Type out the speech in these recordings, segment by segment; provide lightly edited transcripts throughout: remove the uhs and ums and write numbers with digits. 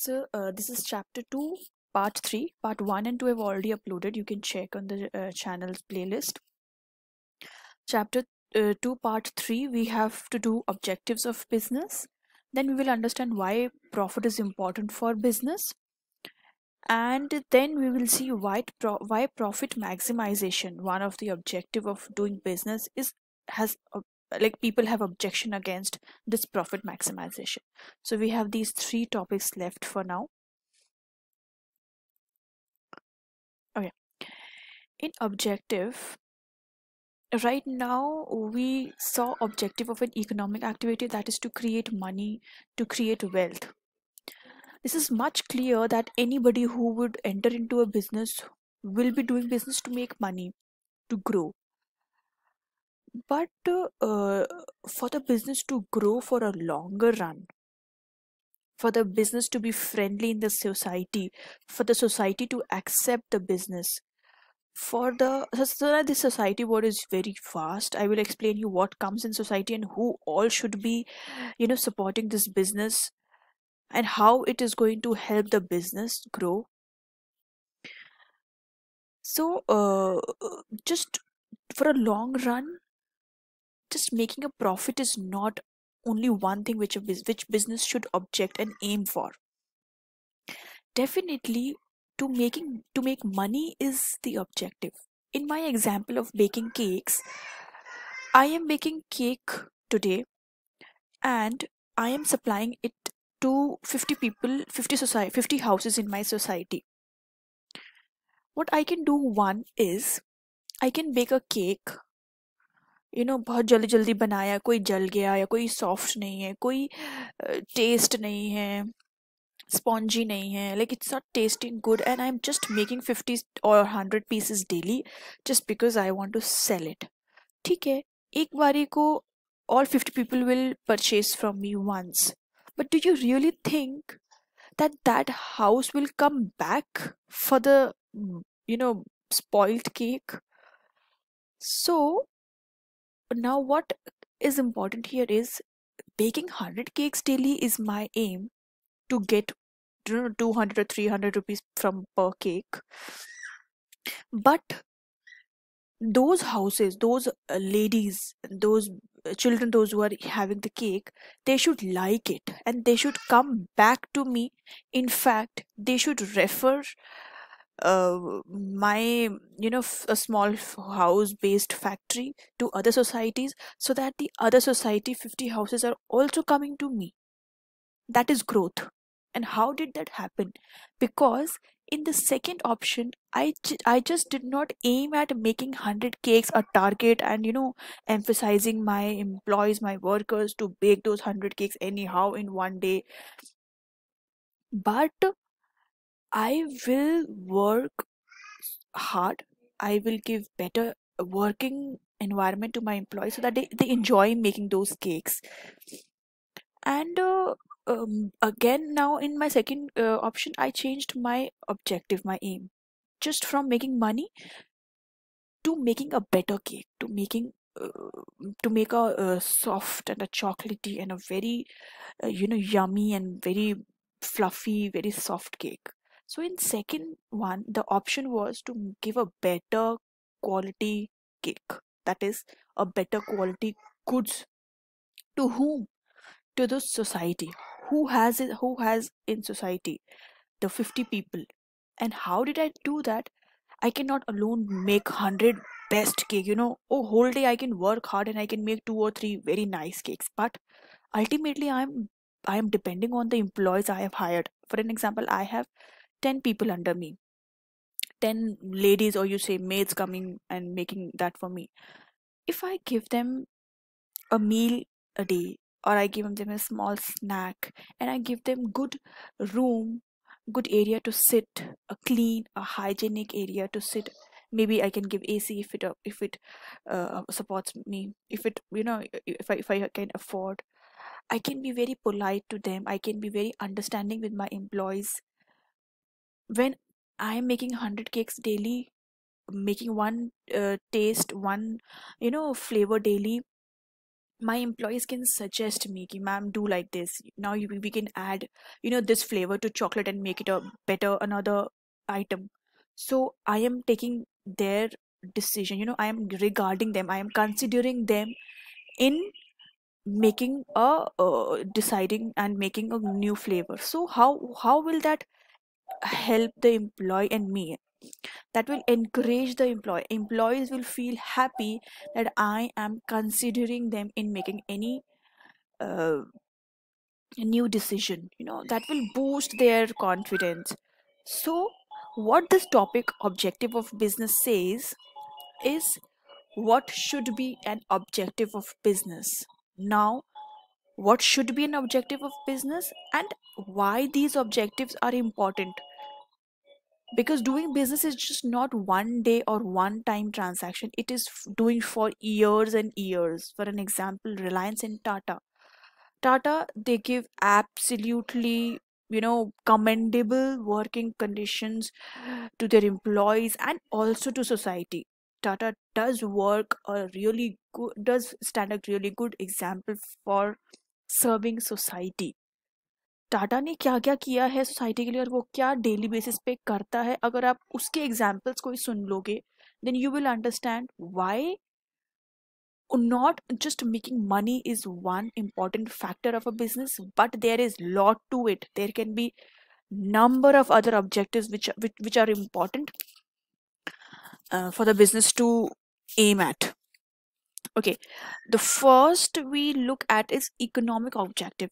This is chapter 2, part 3. Part 1 and 2 I've already uploaded. You can check on the channel's playlist. Chapter 2, part 3, we have to do objectives of business. Then we will understand why profit is important for business. And then we will see why profit maximization, one of the objective of doing business, has like people have objection against this profit maximization. So we have these three topics left for now. Okay. In objective, right now we saw objective of an economic activity, that is to create money, to create wealth. This is much clear that anybody who would enter into a business will be doing business to make money, to grow. But for the business to grow for a longer run, for the business to be friendly in the society, for the society to accept the business, for the so that this society what is very vast. I will explain you what comes in society and who all should be supporting this business, and how it is going to help the business grow. So just for a long run, just making a profit is not only one thing which business should object and aim for. Definitely, to make money is the objective. In my example of baking cakes, I am baking cake today, and I am supplying it to 50 people, 50 houses in my society. What I can do, one is I can bake a cake, बहुत जल्दी जल्दी बनाया, कोई जल गया या कोई soft नहीं है, कोई टेस्ट नहीं है, spongy नहीं है, like it's not tasting good, and I'm just making 50 or 100 pieces daily just because I want to sell it. ठीक है, एक बारी को all 50 people will purchase from me once, but do you really think that that house will come back for the spoiled cake? So now what is important here is baking 100 cakes daily is my aim, to get 200 or 300 rupees from per cake. But those houses, those ladies, those children, those who are having the cake, they should like it and they should come back to me. In fact, they should refer my a small house based factory to other societies, so that the other society 50 houses are also coming to me. That is growth. And how did that happen? Because in the second option, I just did not aim at making 100 cakes a target, and emphasizing my employees, my workers, to bake those 100 cakes anyhow in one day. But I will work hard. I will give better working environment to my employees, so that they enjoy making those cakes. And again, now in my second option, I changed my objective, my aim, just from making money to making a better cake, to make a soft and a chocolatey and a very yummy and very fluffy, very soft cake. So in second one, the option was to give a better quality cake, that is a better quality goods. To whom? To the society. Who has in society? The 50 people. And how did I do that? I cannot alone make 100 best cake, oh, whole day I can work hard and I can make two or three very nice cakes, but ultimately I am depending on the employees I have hired. For an example, I have 10 people under me, 10 ladies, or you say maids, coming and making that for me. If I give them a meal a day, or I give them a small snack, and I give them good room, good area to sit, a clean, a hygienic area to sit. Maybe I can give AC if it supports me, if it if I can afford. I can be very polite to them, I can be very understanding with my employees. When I am making 100 cakes daily, making one taste, one flavor daily, my employees can suggest me ki ma'am do like this, now we can add this flavor to chocolate and make it a better another item. So I am taking their decision, I am regarding them, I am considering them in making a deciding and making a new flavor. So how will that help the employee and me? That will encourage the employees will feel happy that I am considering them in making any uh, new decision, that will boost their confidence. So what this topic objective of business says is what should be an objective of business. Now, what should be an objective of business and why these objectives are important? Because doing business is just not one day or one time transaction, it is doing for years and years. For an example, Reliance and Tata, they give absolutely, commendable working conditions to their employees and also to society. Tata does work a really good, does stand a really good example for serving society. Tata ने क्या क्या किया है society के लिए और वो क्या डेली बेसिस पे करता है, अगर आप उसके एग्जाम्पल्स को ही सुन लोगे then you will understand why not just making money is one important factor of a business, but there is lot to it. There can be number of other objectives which are important for the business to aim at. Okay, the first we look at is economic objective.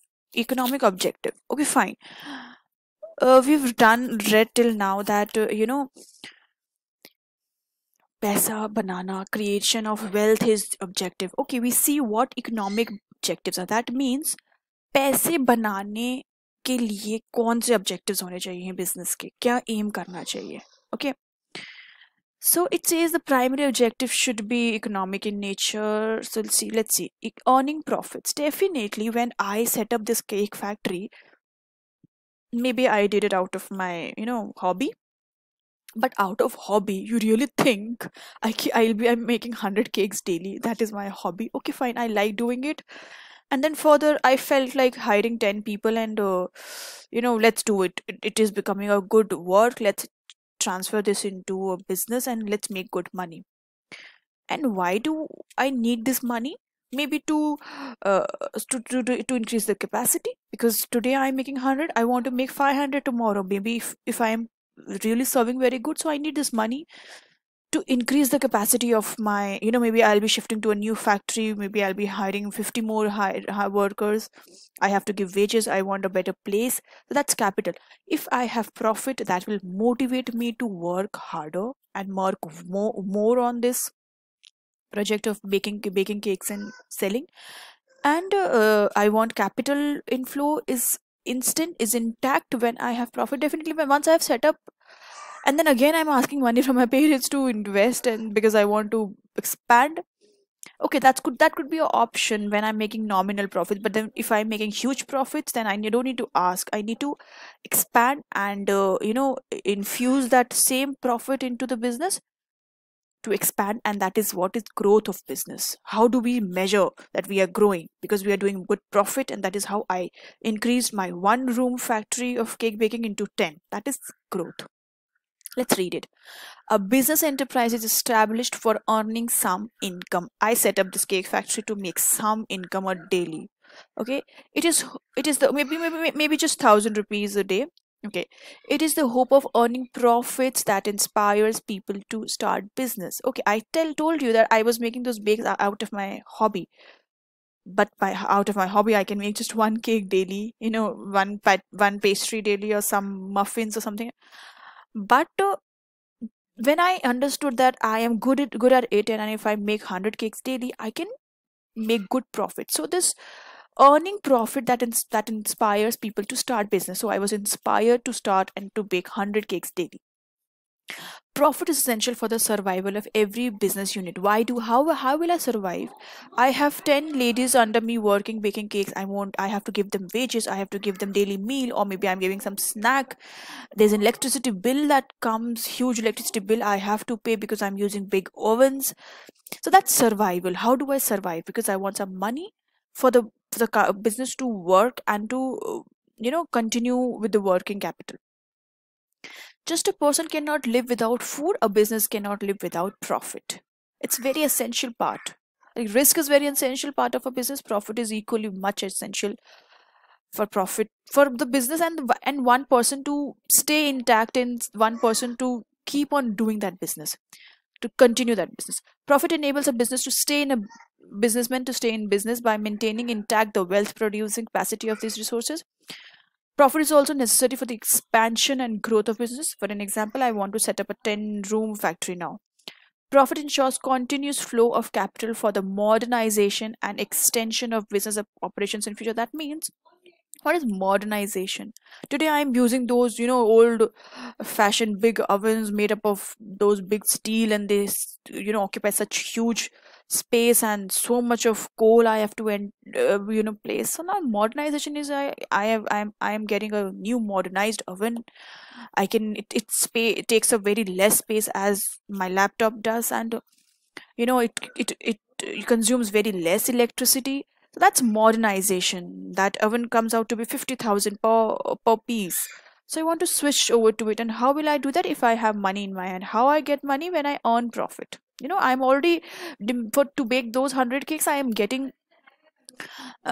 Okay, fine. We've done read till now that पैसा बनाना, creation of wealth is objective. Okay, we see what economic objectives are. That means पैसे बनाने के लिए कौन से objectives होने चाहिए business के, क्या एम करना चाहिए. Okay, so it says the primary objective should be economic in nature. So let's see, earning profits. Definitely when I set up this cake factory, maybe I did it out of my hobby. But out of hobby, you really think I'm making 100 cakes daily? That is my hobby. Okay, fine, I like doing it. And then further I felt like hiring 10 people and let's do it. It is becoming a good work. Let's transfer this into a business and let's make good money. And why do I need this money? Maybe uh, to increase the capacity, because today I'm making 100, I want to make 500 tomorrow. Maybe if I am really serving very good, so I need this money to increase the capacity of my, maybe I'll be shifting to a new factory, maybe I'll be hiring 50 more high workers. I have to give wages, I want a better place. So that's capital. If I have profit, that will motivate me to work harder and work more on this project of baking cakes and selling. And I want capital inflow is instant, is intact when I have profit. Definitely once I have set up, and then again I'm asking money from my parents to invest, and because I want to expand. Okay, that could be an option when I'm making nominal profits. But then if I'm making huge profits, then don't need to ask, I need to expand and infuse that same profit into the business to expand. And that is what is growth of business. How do we measure that we are growing? Because we are doing good profit, and that is how I increased my one room factory of cake baking into 10. That is growth. Let's read it. A business enterprise is established for earning some income. I set up this cake factory to make some income a daily. Okay, it is the maybe just 1,000 rupees a day. Okay, it is the hope of earning profits that inspires people to start business. Okay, I told you that I was making those bakes out of my hobby, but out of my hobby I can make just one cake daily, one pastry daily, or some muffins or something. But when I understood that I am good at it, and if I make 100 cakes daily, I can make good profit. So this earning profit that inspires people to start business. So I was inspired to start and to bake 100 cakes daily. Profit is essential for the survival of every business unit. How will I survive? I have 10 ladies under me working baking cakes. I have to give them wages, I have to give them daily meal, or maybe I'm giving some snack. There's an electricity bill that comes, huge electricity bill I have to pay because I'm using big ovens. So that's survival. How do I survive? Because I want some money, for the business to work and to continue with the working capital. Just a person cannot live without food, a business cannot live without profit. It's very essential part. Like risk is very essential part of a business, profit is equally much essential for profit for the business, and one person to stay intact and one person to keep on doing that business, to continue that business. Profit enables a business to stay in a businessman to stay in business by maintaining intact the wealth producing capacity of these resources. Profit is also necessary for the expansion and growth of business. For an example, I want to set up a 10-room factory now. Profit ensures continuous flow of capital for the modernization and extension of business operations in future. That means, what is modernization? Today I am using those old fashioned big ovens made up of those big steel, and they occupy such huge space, and so much of coal I have to place. So now modernization is, I am getting a new modernized oven. I can it takes a very less space as my laptop does, and it consumes very less electricity. So that's modernization. That oven comes out to be 50,000 per piece. So I want to switch over to it. And how will I do that? If I have money in my hand, how I get money? When I earn profit. I'm already for to bake those 100 cakes, I am getting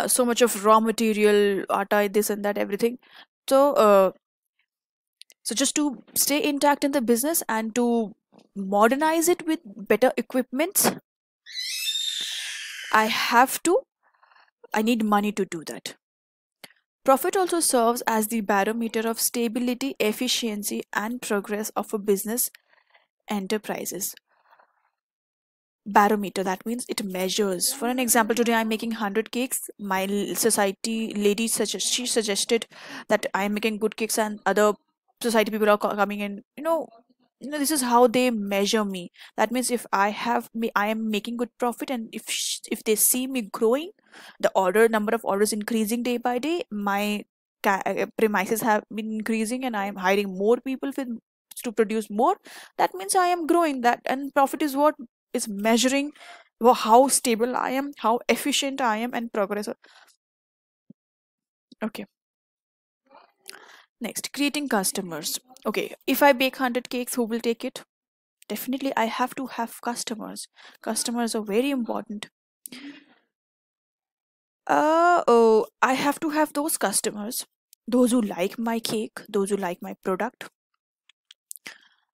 so much of raw material, atta, this and that, everything. So just to stay intact in the business and to modernize it with better equipments, I have to, I need money to do that. Profit also serves as the barometer of stability, efficiency, and progress of a business enterprises. Barometer, that means it measures. For an example, today I'm making 100 cakes. My society lady she suggested that I'm making good cakes, and other society people are coming in. This is how they measure me. That means if I am making good profit, and if they see me growing, the number of orders increasing day by day, my premises have been increasing, and I am hiring more people to produce more. That means I am growing. That, and profit is what is measuring how stable I am, how efficient I am, and progress. Okay. Next, creating customers. Okay, if I bake 100 cakes, who will take it? Definitely I have to have customers. Customers are very important. I have to have those customers, those who like my cake, those who like my product.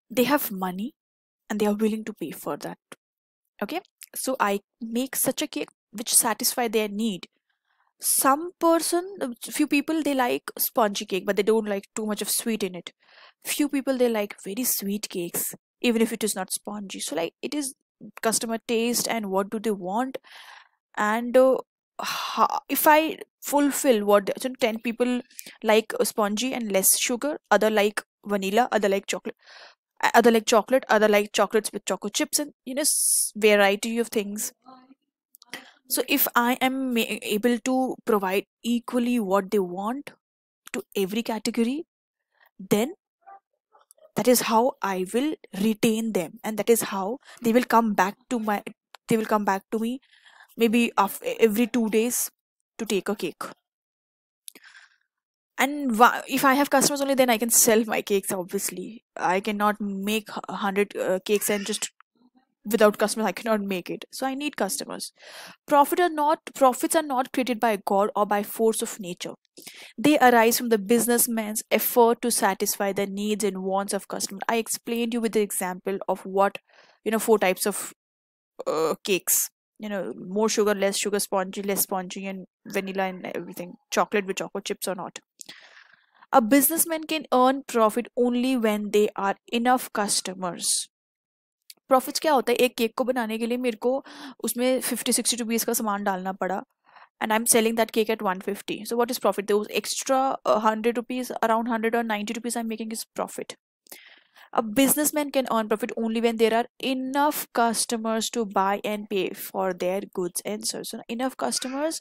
They have money and they are willing to pay for that. Okay, so I make such a cake which satisfy their need. Some person, few people, they like spongy cake, but they don't like too much of sweet in it. Few people, they like very sweet cakes, even if it is not spongy. So like, it is customer taste and what do they want. And if I fulfill what, so 10 people like spongy and less sugar, other like vanilla, other like chocolate, other like chocolates with choco chips, and variety of things. So if I am able to provide equally what they want to every category, then that is how I will retain them, and that is how they will come back to me, maybe every 2 days, to take a cake. And if I have customers only, then I can sell my cakes. Obviously, I cannot make 100 cakes and just without customers I cannot make it. So I need customers. Profits are not created by God or by force of nature. They arise from the businessman's effort to satisfy the needs and wants of customers. I explained you with the example of what, four types of cakes. More sugar, less sugar, spongy, less spongy, and vanilla and everything. Chocolate with chocolate chips or not. A businessman can earn profit only when they are enough customers. Profits क्या होता है, एक cake को बनाने के लिए मेरे को उसमें 50-60 रुपीज़ का सामान डालना पड़ा, and I'm selling that cake at 150. So what is profit? Those extra 100 rupees, around 100 or 90 rupees I'm making is profit. A businessman can earn profit only when there are enough customers to buy and pay for their goods and services. So enough customers.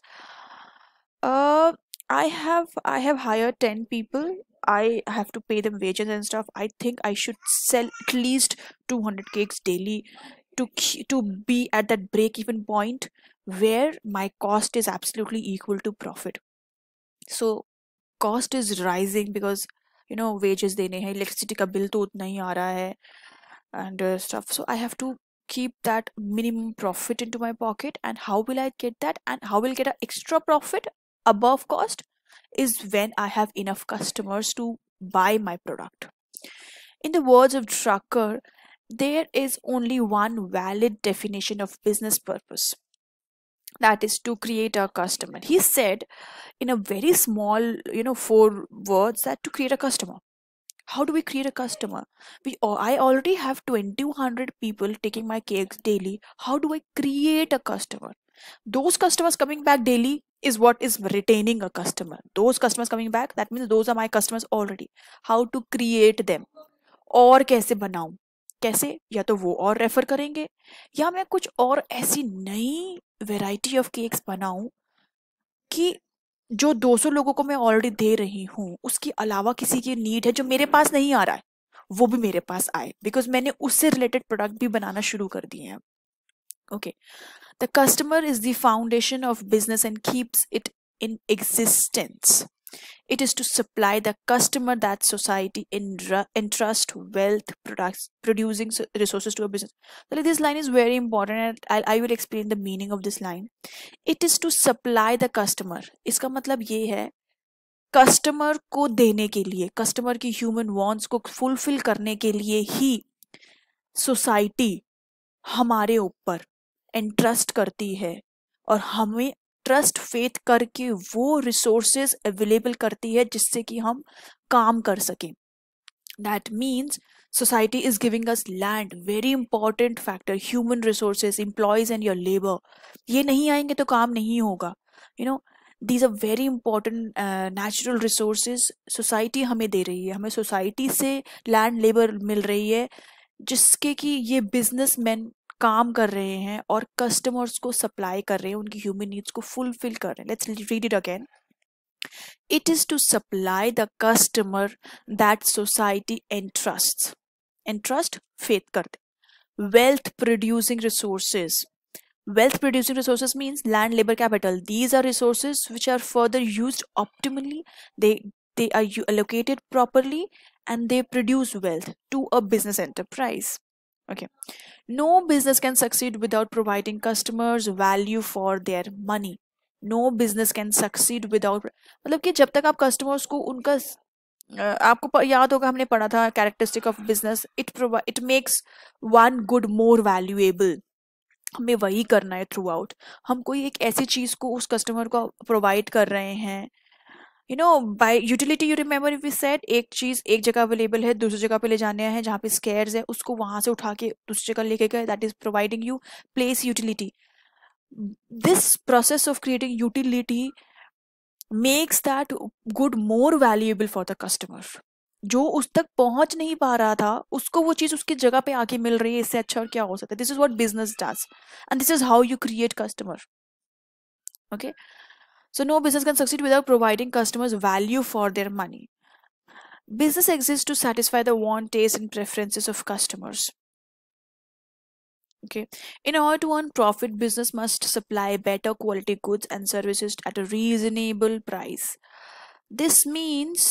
Uh, I have hired 10 people. I have to pay them wages and stuff. I think I should sell at least 200 cakes daily to be at that break even point where my cost is absolutely equal to profit. So cost is rising because wages देने हैं, electricity का bill तो उतना ही आ रहा है and stuff. So I have to keep that minimum profit into my pocket. And how will I get that, and how will I get an extra profit above cost, is when I have enough customers to buy my product. In the words of Drucker, there is only one valid definition of business purpose, that is to create a customer. He said in a very small, 4 words, that to create a customer. How do we create a customer? I already have 2,200 people taking my cakes daily. How do I create a customer? Those customers coming back daily is what is retaining a customer. Those customers coming back, that means those are my customers already. How to create them? और कैसे बनाऊं? कैसे? या तो वो और refer करेंगे, या मैं कुछ और ऐसी नई वैरायटी ऑफ केक्स बनाऊं कि जो 200 लोगों को मैं ऑलरेडी दे रही हूँ, उसके अलावा किसी की नीड है जो मेरे पास नहीं आ रहा है, वो भी मेरे पास आए, बिकॉज मैंने उससे रिलेटेड प्रोडक्ट भी बनाना शुरू कर दिए हैं. Okay, the customer is the foundation of business and keeps it in existence. It is to supply the customer that society entrust wealth producing resources to a business. So this line is very important, and I will explain the meaning of this line. It is to supply the customer. इसका मतलब ये है, customer को देने के लिए, customer की human wants को फुलफिल करने के लिए ही सोसाइटी हमारे ऊपर एंट्रस्ट करती है, और हमें ट्रस्ट फेथ करके वो रिसोर्सेज अवेलेबल करती है जिससे कि हम काम कर सकें. That means society is giving us land, very important factor, human resources, employees and your labor. ये नहीं आएंगे तो काम नहीं होगा. These are very important natural resources society हमें दे रही है. हमें society से land labor मिल रही है जिसके कि ये businessmen काम कर रहे हैं और कस्टमर्स को सप्लाई कर रहे हैं, उनकी ह्यूमन नीड्स को फुलफिल कर रहे हैं. Let's read it again. It is to supply the customer that society entrust faith करते. Wealth producing resources. Wealth producing resources means land, labor, capital. These are resources which are further used optimally. They are allocated properly and they produce wealth to a business enterprise. Okay. No business can succeed without providing customers value for their money. No business can succeed without, मतलब कि जब तक आप customers को उनका आपको याद होगा हमने पढ़ा था characteristic of business, it makes one good more valuable. हमें वही करना है थ्रू आउट. हम कोई एक ऐसी चीज को उस कस्टमर को प्रोवाइड कर रहे हैं, by utility. You remember if we said एक चीज एक जगह अवेलेबल है, दूसरी जगह पे ले जाने हैं जहाँ पे स्केयर्स है, उसको वहां से उठा के दूसरी जगह लेके गए, that is providing you place utility. This process of creating utility makes that good more valuable for the customer. जो उस तक पहुंच नहीं पा रहा था उसको वो चीज उसकी जगह पे आके मिल रही है, इससे अच्छा और क्या हो सकता है. This is what business does and this is how you create customer. Okay, so no business can succeed without providing customers value for their money. Business exists to satisfy the want, taste and preferences of customers. Okay, in order to earn profit, business must supply better quality goods and services at a reasonable price. This means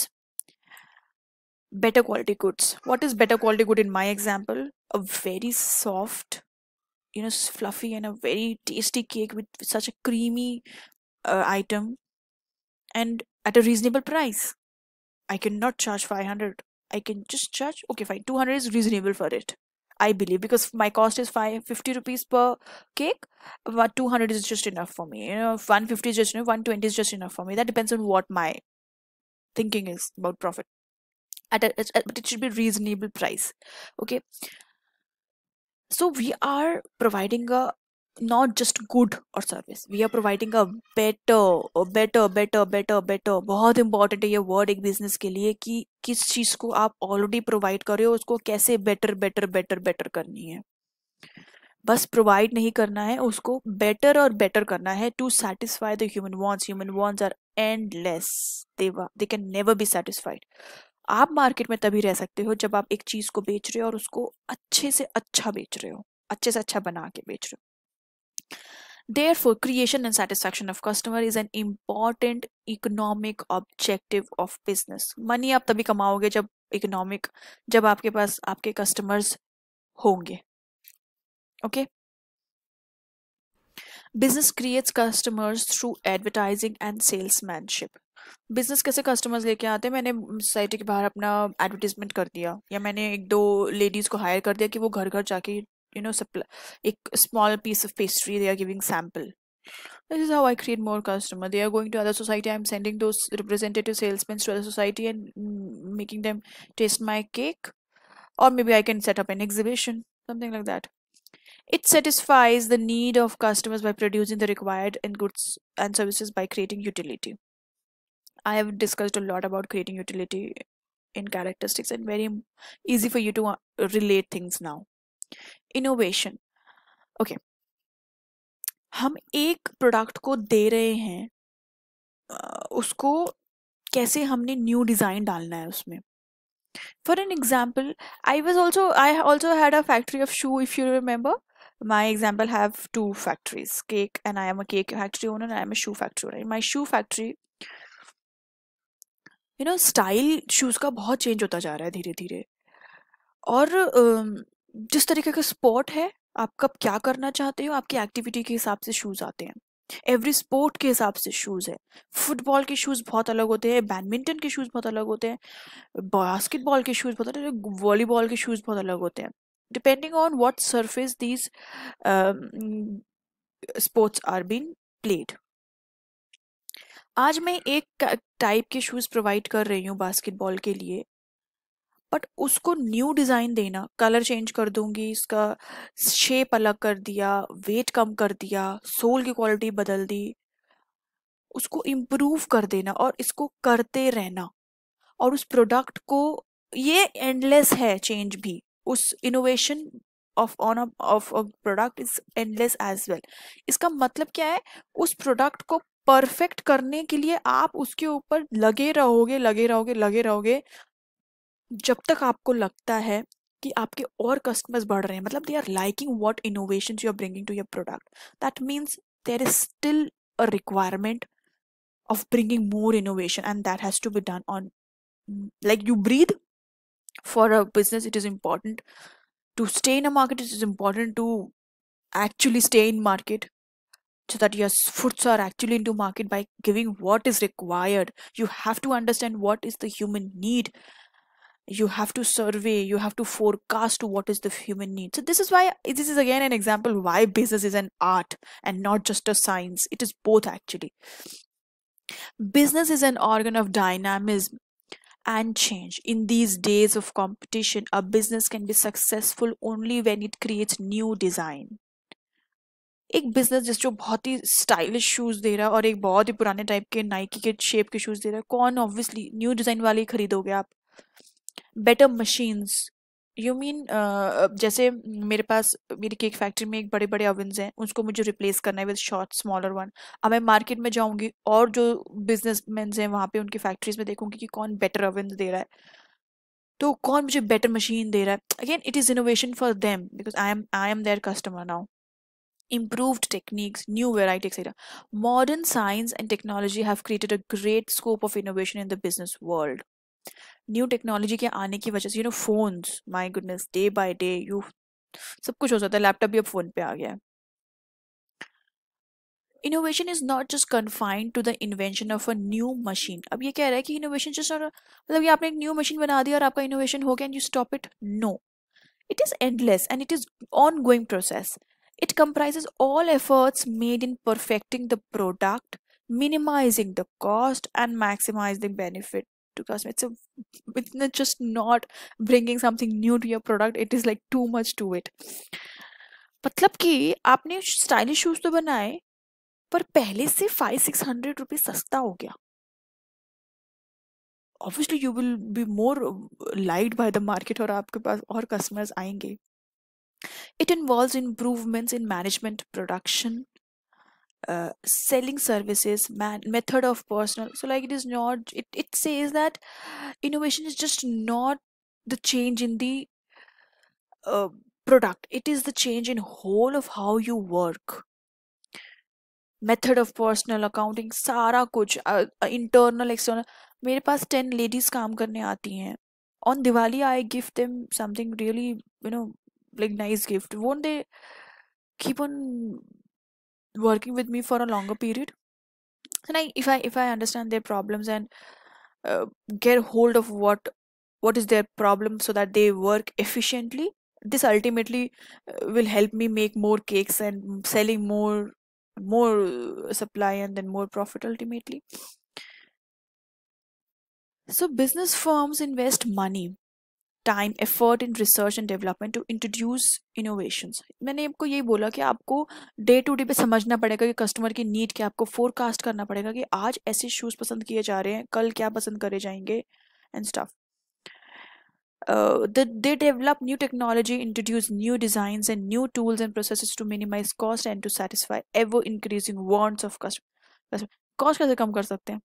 better quality goods. What is better quality good in my example? A very soft, fluffy and a very tasty cake with such a creamy item and at a reasonable price. I cannot charge 500. I can just charge, okay fine, 200 is reasonable for it, I believe, because my cost is 550 rupees per cake, but 200 is just enough for me. 150 is just enough, 120 is just enough for me. That depends on what my thinking is about profit. But it should be reasonable price. Okay, so we are providing a not just good or service, we are providing a better. बहुत important है ये word एक business के लिए कि किस चीज को आप ऑलरेडी प्रोवाइड कर रहे हो उसको कैसे बेटर करनी है. बस प्रोवाइड नहीं करना है, उसको बेटर और बेटर करना है to satisfy the human wants. Human wants are endless, they can never be satisfied. आप मार्केट में तभी रह सकते हो जब आप एक चीज को बेच रहे हो और उसको अच्छे से अच्छा बेच रहे हो. अच्छे से अच्छा बना के बेच रहे हो। Therefore, creation and satisfaction of customer is an important economic objective of business. Money आप तभी कमाओगे जब economic, जब आपके पास आपके customers होंगे. Okay? Business creates customers through advertising and salesmanship. Business कैसे कस्टमर्स लेके आते हैं? मैंने सोसाइटी के बाहर अपना एडवर्टीजमेंट कर दिया, या मैंने एक दो लेडीज को हायर कर दिया कि वो घर घर जाके एक small piece of pastry they are giving sample. This is how I create more customer. They are going to other society. I'm sending those representative salesmen to other society and making them taste my cake. Or maybe I can set up an exhibition, something like that. It satisfies the need of customers by producing the required and goods and services by creating utility. I have discussed a lot about creating utility in characteristics and very easy for you to relate things now. Innovation. Okay. हम एक product को दे रहे हैं, उसको कैसे हमने new design डालना है उसमें. For an example, I also had a factory of shoe, if you remember. My example have two factories, cake, and I am a cake factory owner, and I am a shoe factory owner. In my shoe factory, style shoes का बहुत change होता जा रहा है धीरे धीरे. और जिस तरीके का स्पोर्ट है, आप कब क्या करना चाहते हो, आपकी एक्टिविटी के हिसाब से शूज आते हैं. एवरी स्पोर्ट के हिसाब से शूज है. फुटबॉल के शूज बहुत अलग होते हैं, बैडमिंटन के शूज बहुत अलग होते हैं, बास्केटबॉल के शूज बहुत अलग, वॉलीबॉल के शूज बहुत अलग होते हैं, depending on what surface these sports are being played. आज मैं एक टाइप के शूज प्रोवाइड कर रही हूँ बास्केटबॉल के लिए, बट उसको न्यू डिजाइन देना, कलर चेंज कर दूंगी, इसका शेप अलग कर दिया, वेट कम कर दिया, सोल की क्वालिटी बदल दी, उसको इम्प्रूव कर देना और इसको करते रहना. और उस प्रोडक्ट को, ये एंडलेस है चेंज भी. उस innovation of product is endless as well. इसका मतलब क्या है? उस प्रोडक्ट को परफेक्ट करने के लिए आप उसके ऊपर लगे रहोगे, लगे रहोगे, लगे रहोगे, जब तक आपको लगता है कि आपके और कस्टमर्स बढ़ रहे हैं, मतलब they are liking what innovations you are bringing to your product. That means there is still a requirement of bringing more innovation, and that has to be done on, like you breathe. For a business, it is important to stay in a market. It is important to actually stay in market, so that your foods are actually into market by giving what is required. You have to understand what is the human need. You have to survey, you have to forecast what is the human need. So this is why, this is again an example why business is an art and not just a science. It is both actually. Business is an organ of dynamism and change. In these days of competition, a business can be successful only when it creates new design. एक business जो बहुत ही stylish shoes दे रहा है और एक बहुत ही पुराने type के नाइकी के शेप के शूज दे रहा है, कौन? ऑब्वियसली न्यू डिजाइन वाले ही खरीदोगे आप. बेटर मशीन्स, यू मीन जैसे मेरे पास, मेरी केक फैक्ट्री में एक बड़े बड़े ओवन्स हैं, उसको मुझे रिप्लेस करना है विद शॉर्ट स्मॉलर वन. अब मैं मार्केट में जाऊंगी और जो बिजनेसमैन हैं वहां पे उनकी फैक्ट्रीज में देखूंगी कि कौन बेटर ओवन्स दे रहा है, तो कौन मुझे बेटर मशीन दे रहा है. Again it is innovation for them, because I am there customer now. Improved techniques, new variety, etc. Modern science and technology have created a great scope of innovation in the business world. New technology के आने की वजह से phones, my goodness, day by day सब कुछ हो जाता है. लैपटॉप भी अब फोन पे आ गया है. Innovation is not just confined to the invention of a new machine. अब ये कह रहा है कि इनोवेशन जस्ट, मतलब ये आपने एक न्यू मशीन बना दिया और आपका इनोवेशन हो गया and you stop it. No, it is endless and it is ongoing process. It comprises all efforts made in perfecting the product, minimizing the cost and maximizing benefit to customer. It's not just not bringing something new to your product, it is like too much to it. मतलब कि आपने stylish shoes तो बनाए, पर पहले से 500-600 रुपये सस्ता हो गया. Obviously you will be more liked by the market और आपके पास और customers आएंगे. It involves improvements in management, production, selling services, method of personal. So like it is not, it says that innovation is just not the change in the product. It is the change in whole of how you work. Method of personal accounting, सारा कुछ, internal external. मेरे पास 10 ladies काम करने आती हैं. On Diwali I give them something really, you know, like nice gift. Won't they keep on working with me for a longer period? And if I understand their problems and uh, get hold of what is their problem so that they work efficiently, this ultimately will help me make more cakes and selling more supply and then more profit ultimately. So business firms invest money, time, effort in research and development to introduce innovations. मैंने आपको यही बोला कि आपको day to day पे समझना पड़ेगा कि कस्टमर की नीड क्या, आपको फोरकास्ट करना पड़ेगा कि आज ऐसे शूज पसंद किए जा रहे हैं, कल क्या पसंद करे जाएंगे and stuff. They develop new technology, introduce new designs and new tools and processes to minimize cost and to satisfy ever increasing wants of customers. Cost कैसे कम कर सकते हैं?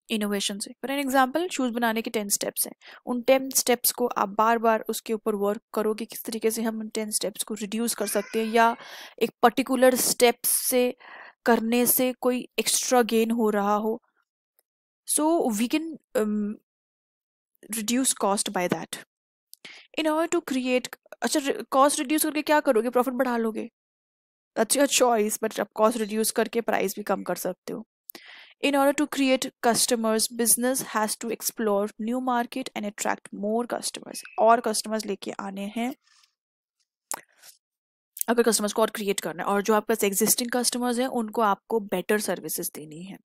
इनोवेशन से. फॉर एन एग्जाम्पल, शूज़ बनाने के 10 steps हैं. उन 10 steps को आप बार बार उसके ऊपर वर्क करो कि किस तरीके से हम उन 10 स्टेप्स को रिड्यूस कर सकते हैं, या एक पर्टिकुलर स्टेप से करने से कोई एक्स्ट्रा गेन हो रहा हो. So we can reduce cost by that in order to create. अच्छा, कॉस्ट रिड्यूस करके क्या करोगे? प्रॉफिट बढ़ा लोगे. दैट्स योर चॉइस, बट आप कॉस्ट रिड्यूस करके प्राइस भी कम कर सकते हो. In order to create customers, business has to explore new market and attract more customers. और customers लेके आने हैं अगर customers को और create करना है, और जो आपके पास existing customers हैं उनको आपको better services देनी है.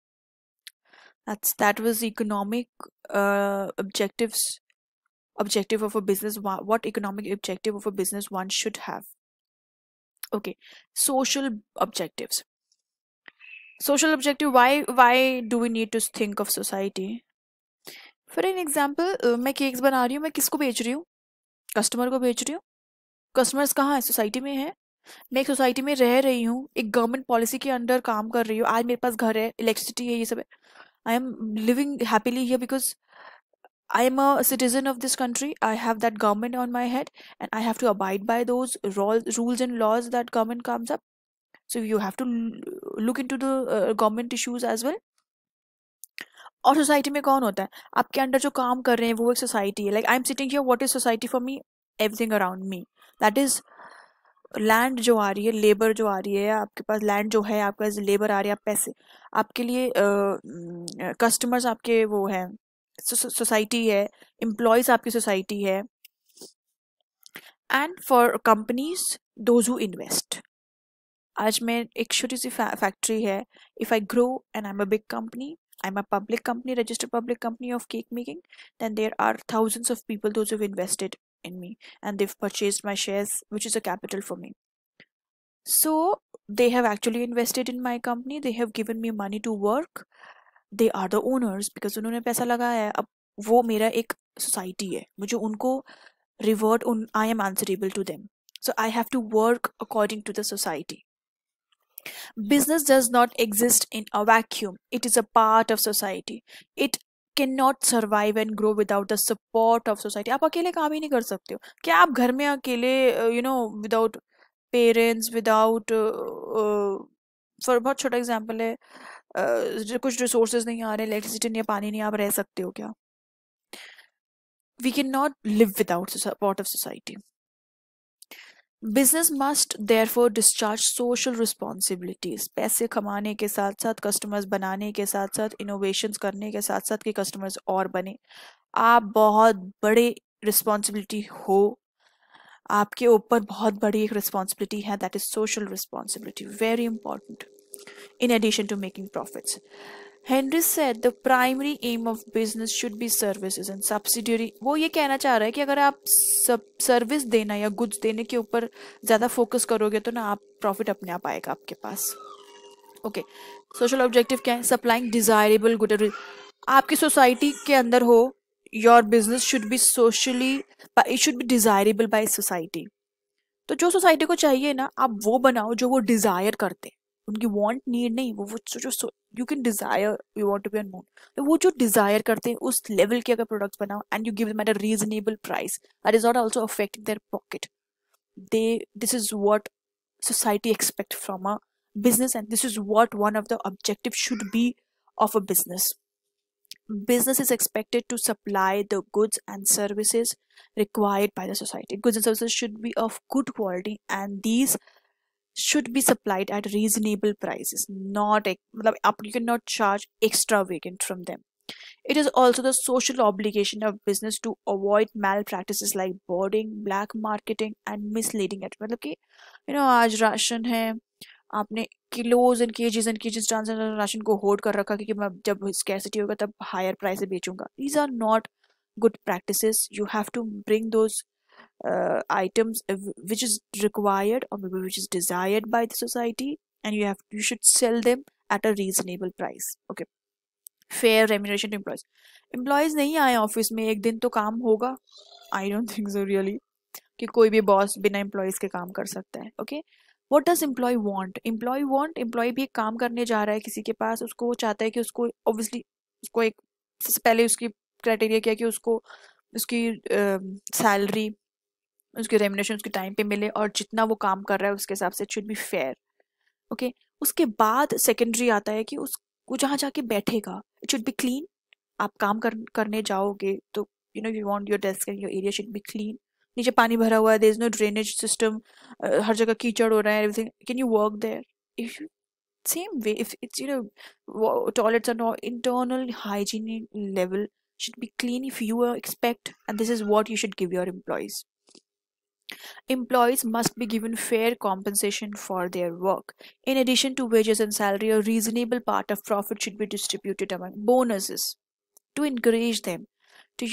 That was economic objective of a business. What economic objective of a business one should have. Okay, social objectives. Social objective, why do we need to think of society? For an example, मैं cakes बना रही हूँ, मैं किसको बेच रही हूँ? Customer को बेच रही हूँ. कस्टमर्स कहाँ है? सोसाइटी में है. मैं एक सोसाइटी में रह रही हूँ, एक गवर्नमेंट पॉलिसी के अंडर काम कर रही हूँ. आज मेरे पास घर है, इलेक्ट्रिसिटी है, ये सब है. I am living happily here because I am a citizen of this country. I have that government on my head, and I have to abide by those rules and laws that government comes up. So you have to look into the government issues as well. और society में कौन होता है? आपके under जो काम कर रहे हैं वो एक सोसाइटी है. Like I am sitting here, what is society for me? Everything around me. That is land जो आ रही है, लेबर जो आ रही है, आपके पास लैंड जो है, आपके पास लेबर आ रही है, आप पैसे आपके लिए, कस्टमर्स आपके वो है, सोसाइटी है, एम्प्लॉयज आपकी सोसाइटी है. And for companies, those who invest. आज मैं एक छोटी सी फैक्ट्री है. If I grow and I am a big company, I'm a public company, registered public company of cake making, then there are thousands of people, those who've invested in me, and they've purchased my shares, which is a capital for me. So they have actually invested in my company. They have given me money to work. They are the owners because उन्होंने पैसा लगाया है. अब वो मेरा एक society है, मुझे उनको revert, I am answerable to them. So I have to work according to the society. Business does not exist in a vacuum. It is a part of society. It cannot survive and grow without the support of society. आप अकेले काम ही नहीं कर सकते हो. क्या आप घर में अकेले, without parents, without for बहुत छोटा एग्जांपल है, कुछ रिसोर्सेज नहीं आ रहे, इलेक्ट्रिसिटी नहीं है, पानी नहीं, आप रह सकते हो क्या? We cannot live without the support of society. Business must therefore discharge social responsibilities. पैसे कमाने के साथ साथ, कस्टमर्स बनाने के साथ साथ, इनोवेशंस करने के साथ साथ कि कस्टमर्स और बने. आप बहुत बड़े रिस्पॉन्सिबिलिटी हो, आपके ऊपर बहुत बड़ी एक रिस्पॉन्सिबिलिटी है. That is social responsibility, very important in addition to making profits. Henry said the primary aim of business should be services and subsidiary. वो ये कहना चाह रहा है कि अगर आप सर्विस देना या गुड्स देने के ऊपर ज़्यादा फोकस करोगे तो ना आप प्रॉफिट अपने आप आएगा आपके पास. ओके, सोशल ऑब्जेक्टिव क्या है? Supplying desirable good. आपकी सोसाइटी के अंदर हो, your business should be socially, it should B desirable by society. तो जो सोसाइटी को चाहिए ना, आप वो बनाओ जो वो डिजायर करते. उनकी वांट नीड नहीं, वो जो you can desire, you want to be unknown, तो वो जो डिजायर करते हैं उस लेवल के अगर प्रोडक्ट्स बनाओ and you give them at a reasonable price, that is not also affecting their pocket. this is what society expect from a business, and this is what one of the objectives should be of a business. Business is expected to supply the goods and services required by the society. Goods and services should be of good quality, and these should be supplied at reasonable prices, not you cannot charge extravagant from them. It is also the social obligation of business to avoid malpractices like boarding, black marketing and misleading it. मतलब कि आज ration है, आपने kilos and KGs ration को hold कर रखा क्योंकि मैं जब स्कैरसिटी होगा तब हायर प्राइस से बेचूंगा. These are not good practices. You have to bring those items which is required or maybe which is desired by the society, and you should sell them at a reasonable price. Okay. Fair remuneration to employees. Employees नहीं आए office में एक दिन तो काम होगा. I don't think so really कि कोई भी बॉस बिना एम्प्लॉयज के काम कर सकता है. Okay. What does employ want? Employ भी एक काम करने जा रहा है किसी के पास, उसको वो चाहता है कि उसको ऑब्वियसली उसको एक सबसे पहले उसकी क्राइटेरिया क्या है कि उसको उसकी सैलरी, उसकी रेम्युनेशन उसके टाइम पे मिले और जितना वो काम कर रहा है उसके हिसाब से it should be fair. Okay. उसके बाद सेकेंडरी आता है कि वो जहाँ जाके बैठेगा इट शुड बी क्लीन. आप काम करने जाओगे तो you want your desk and your area should be clean. नीचे पानी भरा हुआ है, there is no drainage system, हर जगह कीचड़ हो रहा है, everything, can you work there? If same way, if it's toilets and all, internal hygiene level should be clean if you expect, and this is what you should give your employees. Employees must be given fair compensation for their work. In addition to wages and salary, a reasonable part of profit should be distributed among bonuses to encourage them to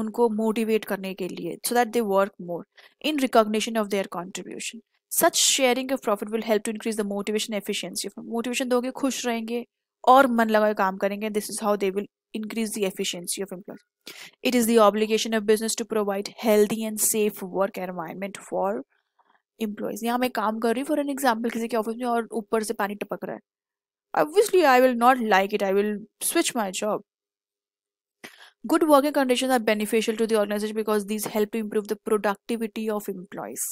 उनको motivate करने के लिए so that they work more in recognition of their contribution. Such sharing of profit will help to increase the motivation efficiency. Motivation दोगे खुश रहेंगे और मन लगा काम करेंगे. This is how they will increase the efficiency of employees. It is the obligation of business to provide healthy and safe work environment for employees. यहाँ मैं काम कर रही हूँ for an example किसी के ऑफिस में और ऊपर से पानी टपक रहा है. Obviously I will not like it. I will switch my job. Good working conditions are beneficial to the organization because these help to improve the productivity of employees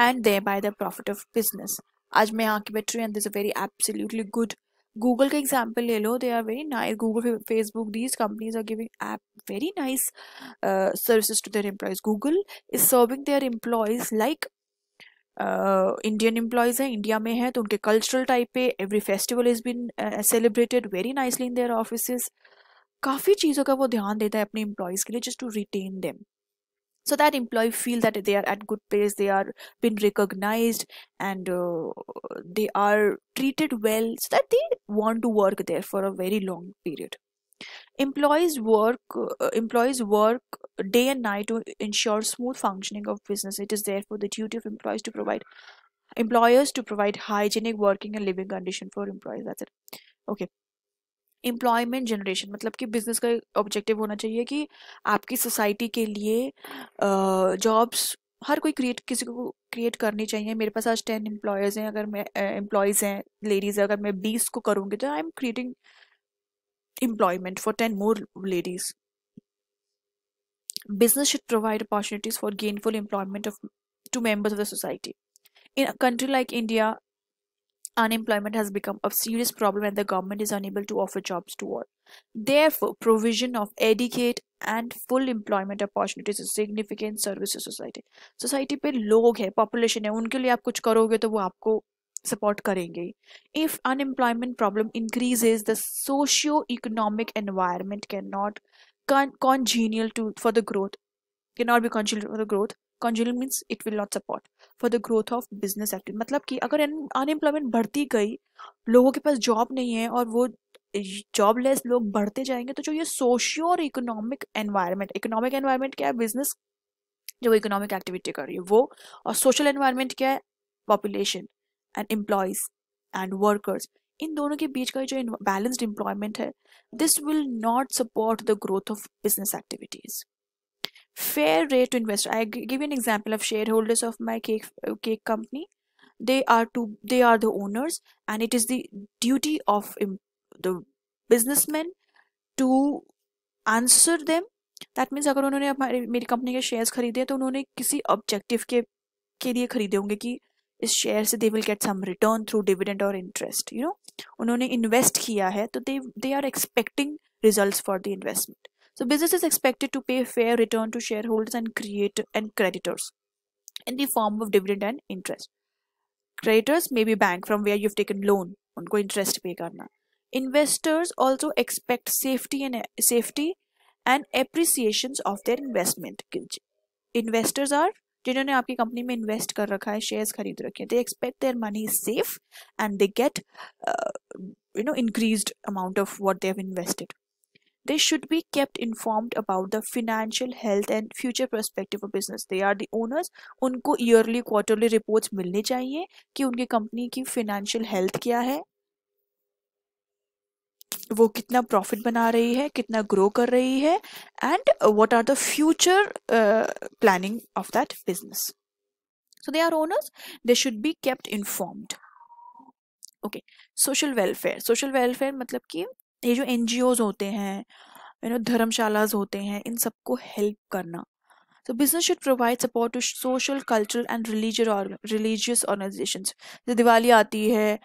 and thereby the profit of business. आज मैं यहाँ की बैठ रही हूँ and this is a very absolutely good. Google का example ले लो, they are very nice. Google, Facebook, these companies are giving very nice services to their employees. Google is serving their employees like Indian employees हैं, India में है तो उनके cultural type पे every festival is been celebrated very nicely in their offices. काफ़ी चीज़ों का वो ध्यान देता है अपने एम्प्लॉयज़ के लिए just to retain them so that employee feel that they are at good place, they are been recognized, and they are treated well so that they want to work there for a very long period. Employees work day and night to ensure smooth functioning of business. It is therefore the duty of employers to provide hygienic working and living condition for employees. That's it. Okay. Employment generation मतलब कि business का objective होना चाहिए कि आपकी society के लिए jobs हर कोई किसी को क्रिएट करनी चाहिए. मेरे पास आज 10 एम्प्लॉयर्स हैं, अगर मैं एम्प्लॉयज़ हैं लेडीज़, अगर मैं 20 को करूँगी तो I am creating employment for 10 more ladies. Business should provide opportunities for gainful employment to members of the society. In a country like India, unemployment has become a serious problem and the government is unable to offer jobs to all. Therefore, provision of adequate and full employment opportunities is a significant service to society. Society पे लोग है, population है, उनके लिए आप कुछ करोगे तो वो आपको support करेंगे. If unemployment problem increases, the socio-economic environment cannot congenial for the growth. Cannot be congenial for the growth. Congenial means it will not support for the growth of business activity. मतलब कि अगर unemployment बढ़ती गई, लोगों के पास job नहीं है और वो जॉबलेस लोग बढ़ते जाएंगे, तो जो ये सोशियो और इकोनॉमिक एनवायरनमेंट क्या है? बिजनेस जो इकोनॉमिक एक्टिविटी कर रही है वो, और सोशल एनवायरनमेंट क्या है? Population and employees and workers. इन दोनों के बीच का जो बैलेंस्ड एम्प्लॉयमेंट है, this will not support the growth of business activities. Fair rate to investor. I give you an example of shareholders of my cake company. They are the owners, and it is the duty of the businessmen to answer them. That means अगर उन्होंने मेरी company के shares खरीदे तो उन्होंने किसी objective के के लिए खरीदे होंगे कि इस शेयर से they will get some return through dividend और इंटरेस्ट, उन्होंने इन्वेस्ट किया है तो they are expecting results for the investment. So business is expected to pay a fair return to shareholders and creditors in the form of dividend and interest. Creditors may be bank from where you've taken loan, उनको interest pay करना. Investors also expect safety and appreciations of their investment. Investors are जिन्होंने आपकी company में invest कर रखा है, shares खरीद रखे हैं, they expect their money is safe and they get increased amount of what they have invested. They should be kept informed about the financial health and future perspective of business. They are the owners. उनको yearly quarterly reports मिलने चाहिए कि उनकी company की financial health क्या है, वो कितना प्रॉफिट बना रही है, कितना ग्रो कर रही है, and what are the future planning of that business. So they are owners, they should be kept informed. Okay. Social welfare मतलब कि ये जो एनजीओज होते हैं, धर्मशालाज होते हैं, इन सबको हेल्प करना. So business should provide support to social, cultural and religious organizations. जैसे दिवाली आती है,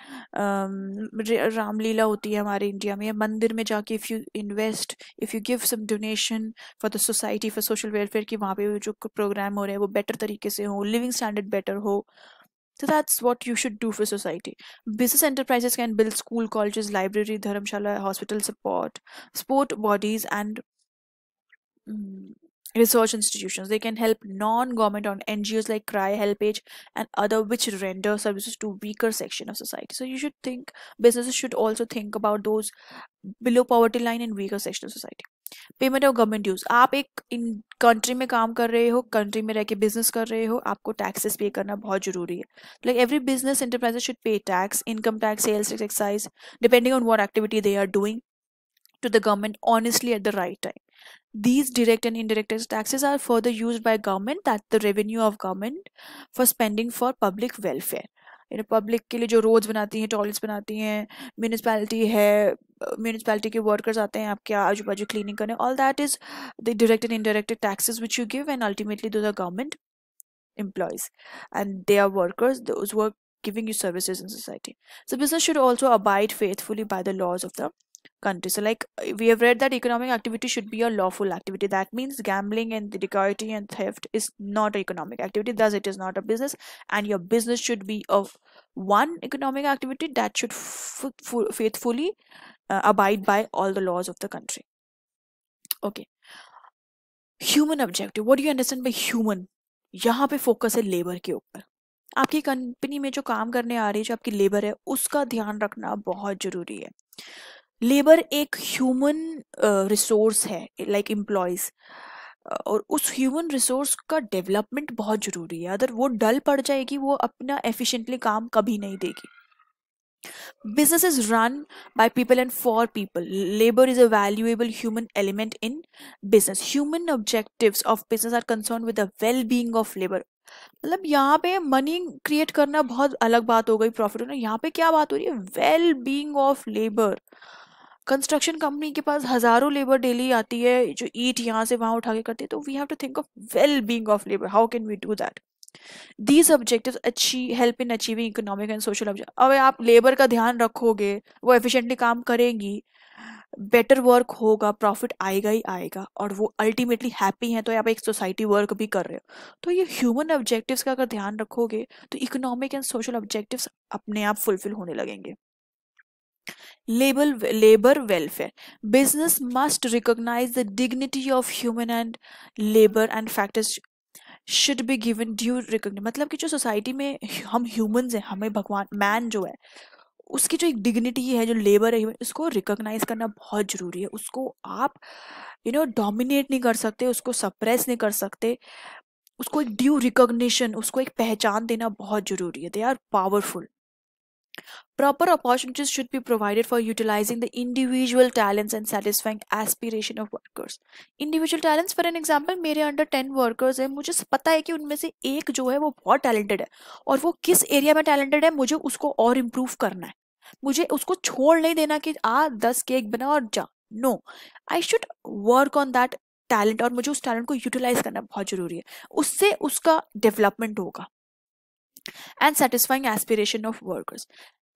रामलीला होती है हमारे इंडिया में, मंदिर में जाके if you give some donation for the society, for social welfare, कि वहाँ पे जो प्रोग्राम हो रहे हैं वो बेटर तरीके से हो, लिविंग स्टैंडर्ड बेटर हो. So that's what you should do for society. Business enterprises can build school, colleges, library, dharamshala, hospital support, sport bodies and research institutions. They can help non-government on NGOs like Cry, HelpAge, and other which render services to weaker section of society. So you should think, businesses should also think about those below poverty line and weaker section of society. Payment of government dues. आप एक in country में काम कर रहे हो, country में रह के बिजनेस कर रहे हो, आपको टैक्सेस पे करना बहुत जरूरी है. Like every business enterprises should pay tax, income tax, sales tax, excise, depending on what activity they are doing, to the government honestly at the right time. These direct and indirect taxes are further used by government, that the revenue of government, for spending for public welfare. Public के लिए जो roads बनाती हैं, toilets बनाती हैं, municipality है, municipality के workers आते हैं आपके आजू बाजू क्लीनिंग करने, all that is the direct and indirect taxes which you give, and ultimately though the government employees, and they are workers, those who are giving you services in society. So business should also abide faithfully by the laws of the country. So like we have read that economic activity should be a lawful activity. That means gambling and dacoity and theft is not an economic activity, thus it is not a business, and your business should be of one economic activity that should faithfully abide by all the laws of the country. Okay. Human objective. What do you understand by human? यहाँ पे focus है labour के ऊपर. आपकी company में जो काम करने आ रही है, जो आपकी लेबर है, उसका ध्यान रखना बहुत जरूरी है. लेबर एक ह्यूमन रिसोर्स है, लाइक एम्प्लॉयज, और उस ह्यूमन रिसोर्स का डेवलपमेंट बहुत जरूरी है. अगर वो डल पड़ जाएगी, वो अपना एफिशिएंटली काम कभी नहीं देगी. Business is run by people and for people. Labor is a valuable human element in business. Human objectives of business are concerned with the well-being of labor. मतलब यहाँ पे मनी क्रिएट करना बहुत अलग बात हो गई, प्रॉफिट होना. यहाँ पे क्या बात हो रही है? Well being of labour. Construction company के पास हजारों लेबर डेली आती है जो ईट यहाँ से वहां उठा के करती है, तो we have to think of well being of labour. How can we do that? These objectives help in achieving economic and social objectives. अब आप लेबर का ध्यान रखोगे, वो एफिशिएंटली काम करेंगी, बेटर वर्क होगा, प्रॉफिट आएगा ही आएगा, और वो अल्टीमेटली हैप्पी हैं, तो आप एक सोसाइटी वर्क भी कर रहे हो. तो ये ह्यूमन ऑब्जेक्टिव्स का अगर ध्यान रखोगे तो इकोनॉमिक एंड सोशल ऑब्जेक्टिव्स अपने आप फुलफिल होने लगेंगे. Labor welfare. Business must recognize the dignity of human and labor and factors should be given due recognition. मतलब कि जो सोसाइटी में हम ह्यूमंस हैं, हमें भगवान मैन जो है उसकी जो एक डिग्निटी है, जो लेबर है, उसको रिकॉग्नाइज करना बहुत जरूरी है. उसको आप डोमिनेट नहीं कर सकते, उसको सप्रेस नहीं कर सकते, उसको एक ड्यू रिकॉग्निशन, उसको एक पहचान देना बहुत जरूरी है. They are powerful. Proper opportunities should be provided for utilizing the individual talents and satisfying aspiration of workers. Individual talents, for an example, मेरे अंडर 10 वर्कर्स हैं, मुझे पता है कि उनमें से एक जो है वो बहुत टैलेंटेड है, और वो किस एरिया में टैलेंटेड है, मुझे उसको और इम्प्रूव करना है. मुझे उसको छोड़ नहीं देना कि 10 केक बना और जा. No, I should work on that talent, और मुझे उस टैलेंट को यूटिलाइज करना बहुत जरूरी है. उससे उसका डेवलपमेंट होगा. and satisfying aspiration of workers.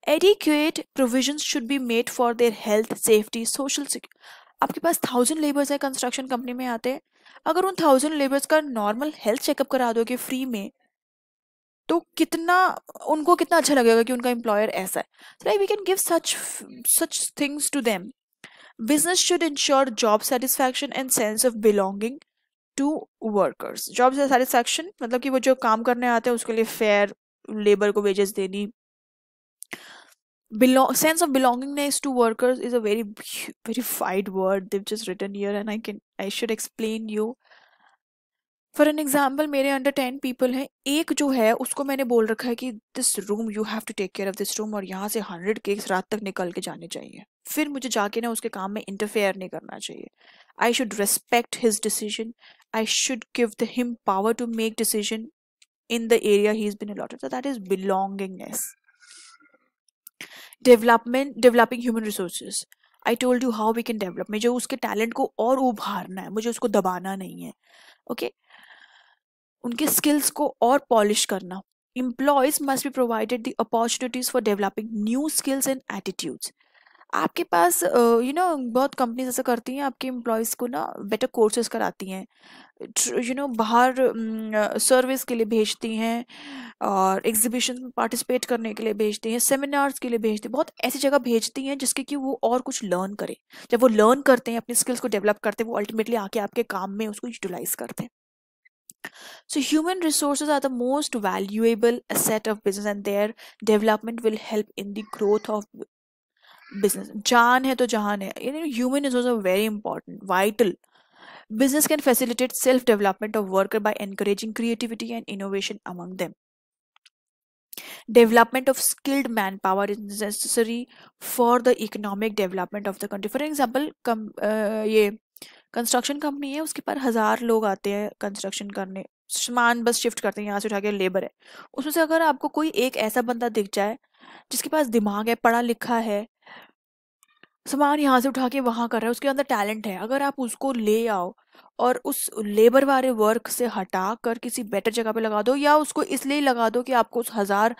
Adequate provisions should be made for their health, safety, social security. आपके पास 1,000 लेबर्स है कंस्ट्रक्शन कंपनी में आते हैं, अगर उन 1,000 लेबर्स का नॉर्मल हेल्थ चेकअप करा दोगे फ्री में, तो कितना उनको कितना अच्छा लगेगा कि उनका एम्प्लॉयर ऐसा है. Like we can give such things to them. Business should ensure job satisfaction and sense of belonging to workers. Job satisfaction मतलब कि वो जो काम करने आते हैं उसके लिए फेयर लेबर को वेजेस देनी. Sense of belongingness to workers is a very wide word they've just written here, and I should explain you. For an example, मेरे अंडर 10 पीपल हैं, एक जो है उसको मैंने बोल रखा है कि this room you have to take care of this room, और यहाँ से 100 केक्स रात तक निकल के जाने चाहिए. फिर मुझे जाके ना उसके काम में इंटरफेयर नहीं करना चाहिए. I should respect his decision. I should give the him power to make decision in the area he's been allotted. So that is belongingness. Developing human resources. I told you how we can develop. मुझे उसके talent को और उभारना है, मुझे उसको दबाना नहीं है. ओके, उनके स्किल्स को और पॉलिश करना. Employees must be provided the opportunities for developing new skills and attitudes. आपके पास बहुत कंपनीज ऐसा करती हैं, आपके एम्प्लॉयज़ को ना बेटर कोर्सेज कराती हैं, बाहर सर्विस के लिए भेजती हैं, और एग्जीबिशन में पार्टिसिपेट करने के लिए भेजती हैं, सेमिनार्स के लिए भेजती हैं, बहुत ऐसी जगह भेजती हैं जिसके कि वो और कुछ लर्न करें. जब वो लर्न करते हैं, अपने स्किल्स को डेवलप करते हैं, वो अल्टीमेटली आके आपके काम में उसको यूटिलाइज करते हैं. So human resources are the most valuable asset of business, and their development will help in the growth of business. जान है तो जहान है. Human resources are very important, vital. Business can facilitate self-development of worker by encouraging creativity and innovation among them. Development of skilled manpower is necessary for the economic development of the country. For example, ये construction company है, उसके पास 1,000 लोग आते हैं construction करने, सामान बस shift करते हैं, यहाँ से उठा के लेबर है. उसमें से अगर आपको कोई एक ऐसा बंदा दिख जाए जिसके पास दिमाग है, पढ़ा लिखा है, सामान यहाँ से उठा के वहाँ कर रहा है, उसके अंदर टैलेंट है, अगर आप उसको ले आओ और उस लेबर वाले वर्क से हटा कर किसी बेटर जगह पे लगा दो, या उसको इसलिए लगा दो कि आपको उस 1,000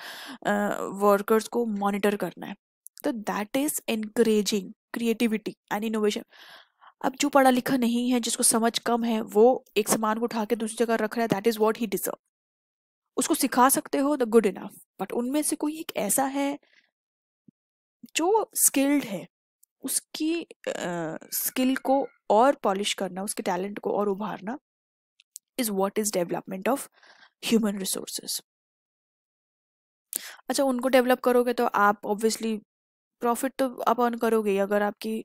वर्कर्स को मॉनिटर करना है, तो that is encouraging creativity and innovation. अब जो पढ़ा लिखा नहीं है, जिसको समझ कम है, वो एक सामान को उठा के दूसरी जगह रख रहा है, that is what he deserve. उसको सिखा सकते हो द गुड इनफ, बट उनमें से कोई एक ऐसा है जो स्किल्ड है, उसकी स्किल को और पॉलिश करना, उसके टैलेंट को और उभारना is what is development of human resources. अच्छा, उनको डेवलप करोगे तो आप ऑब्वियसली प्रॉफिट तो आप अर्न करोगे ही. अगर आपकी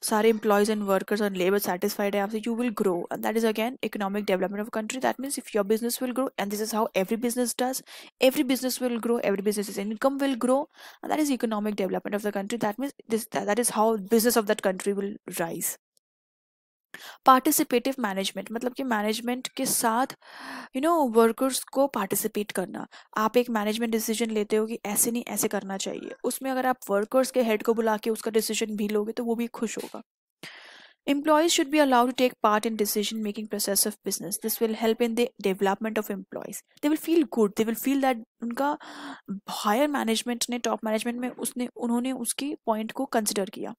सारे एम्प्लॉयज एंड वर्कर्स और लेबर सेटिस्फाइड है आपसे, you will grow, and that is again economic development of country. That means if your business will grow, and this is how every business does, every business will grow, every business's income will grow, and that is economic development of the country. That means that is how business of that country will rise. Participative management मतलब कि management के साथ workers को participate करना. आप एक management decision लेते हो कि ऐसे नहीं ऐसे करना चाहिए, उसमें अगर आप वर्कर्स के हेड को बुला के उसका डिसीजन भी लोगे तो वो भी खुश होगा. Employees should be allowed to take part in decision making process of business. This will help in the development of employees. They will feel good. They will feel that उनका higher management ने, top management में उन्होंने उसकी point को consider किया.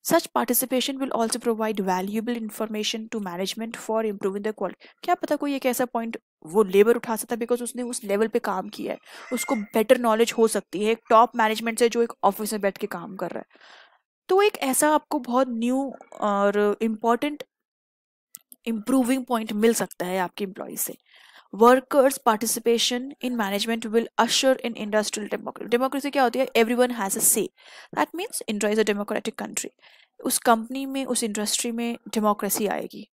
Such participation will also provide valuable information to management for improving the quality. क्या पता कोई एक ऐसा point वो लेबर उठा सकता है बिकॉज उसने उस लेवल पे काम किया है, उसको बेटर नॉलेज हो सकती है एक टॉप मैनेजमेंट से जो एक ऑफिस में बैठ के काम कर रहा है. तो एक ऐसा आपको बहुत न्यू और इम्पॉर्टेंट इम्प्रूविंग पॉइंट मिल सकता है आपके एम्प्लॉय से. Workers participation in management will usher in industrial democracy. Democracy क्या होती है? Everyone has a say. That means India is a democratic country. उस कंपनी में, उस इंडस्ट्री में डेमोक्रेसी आएगी.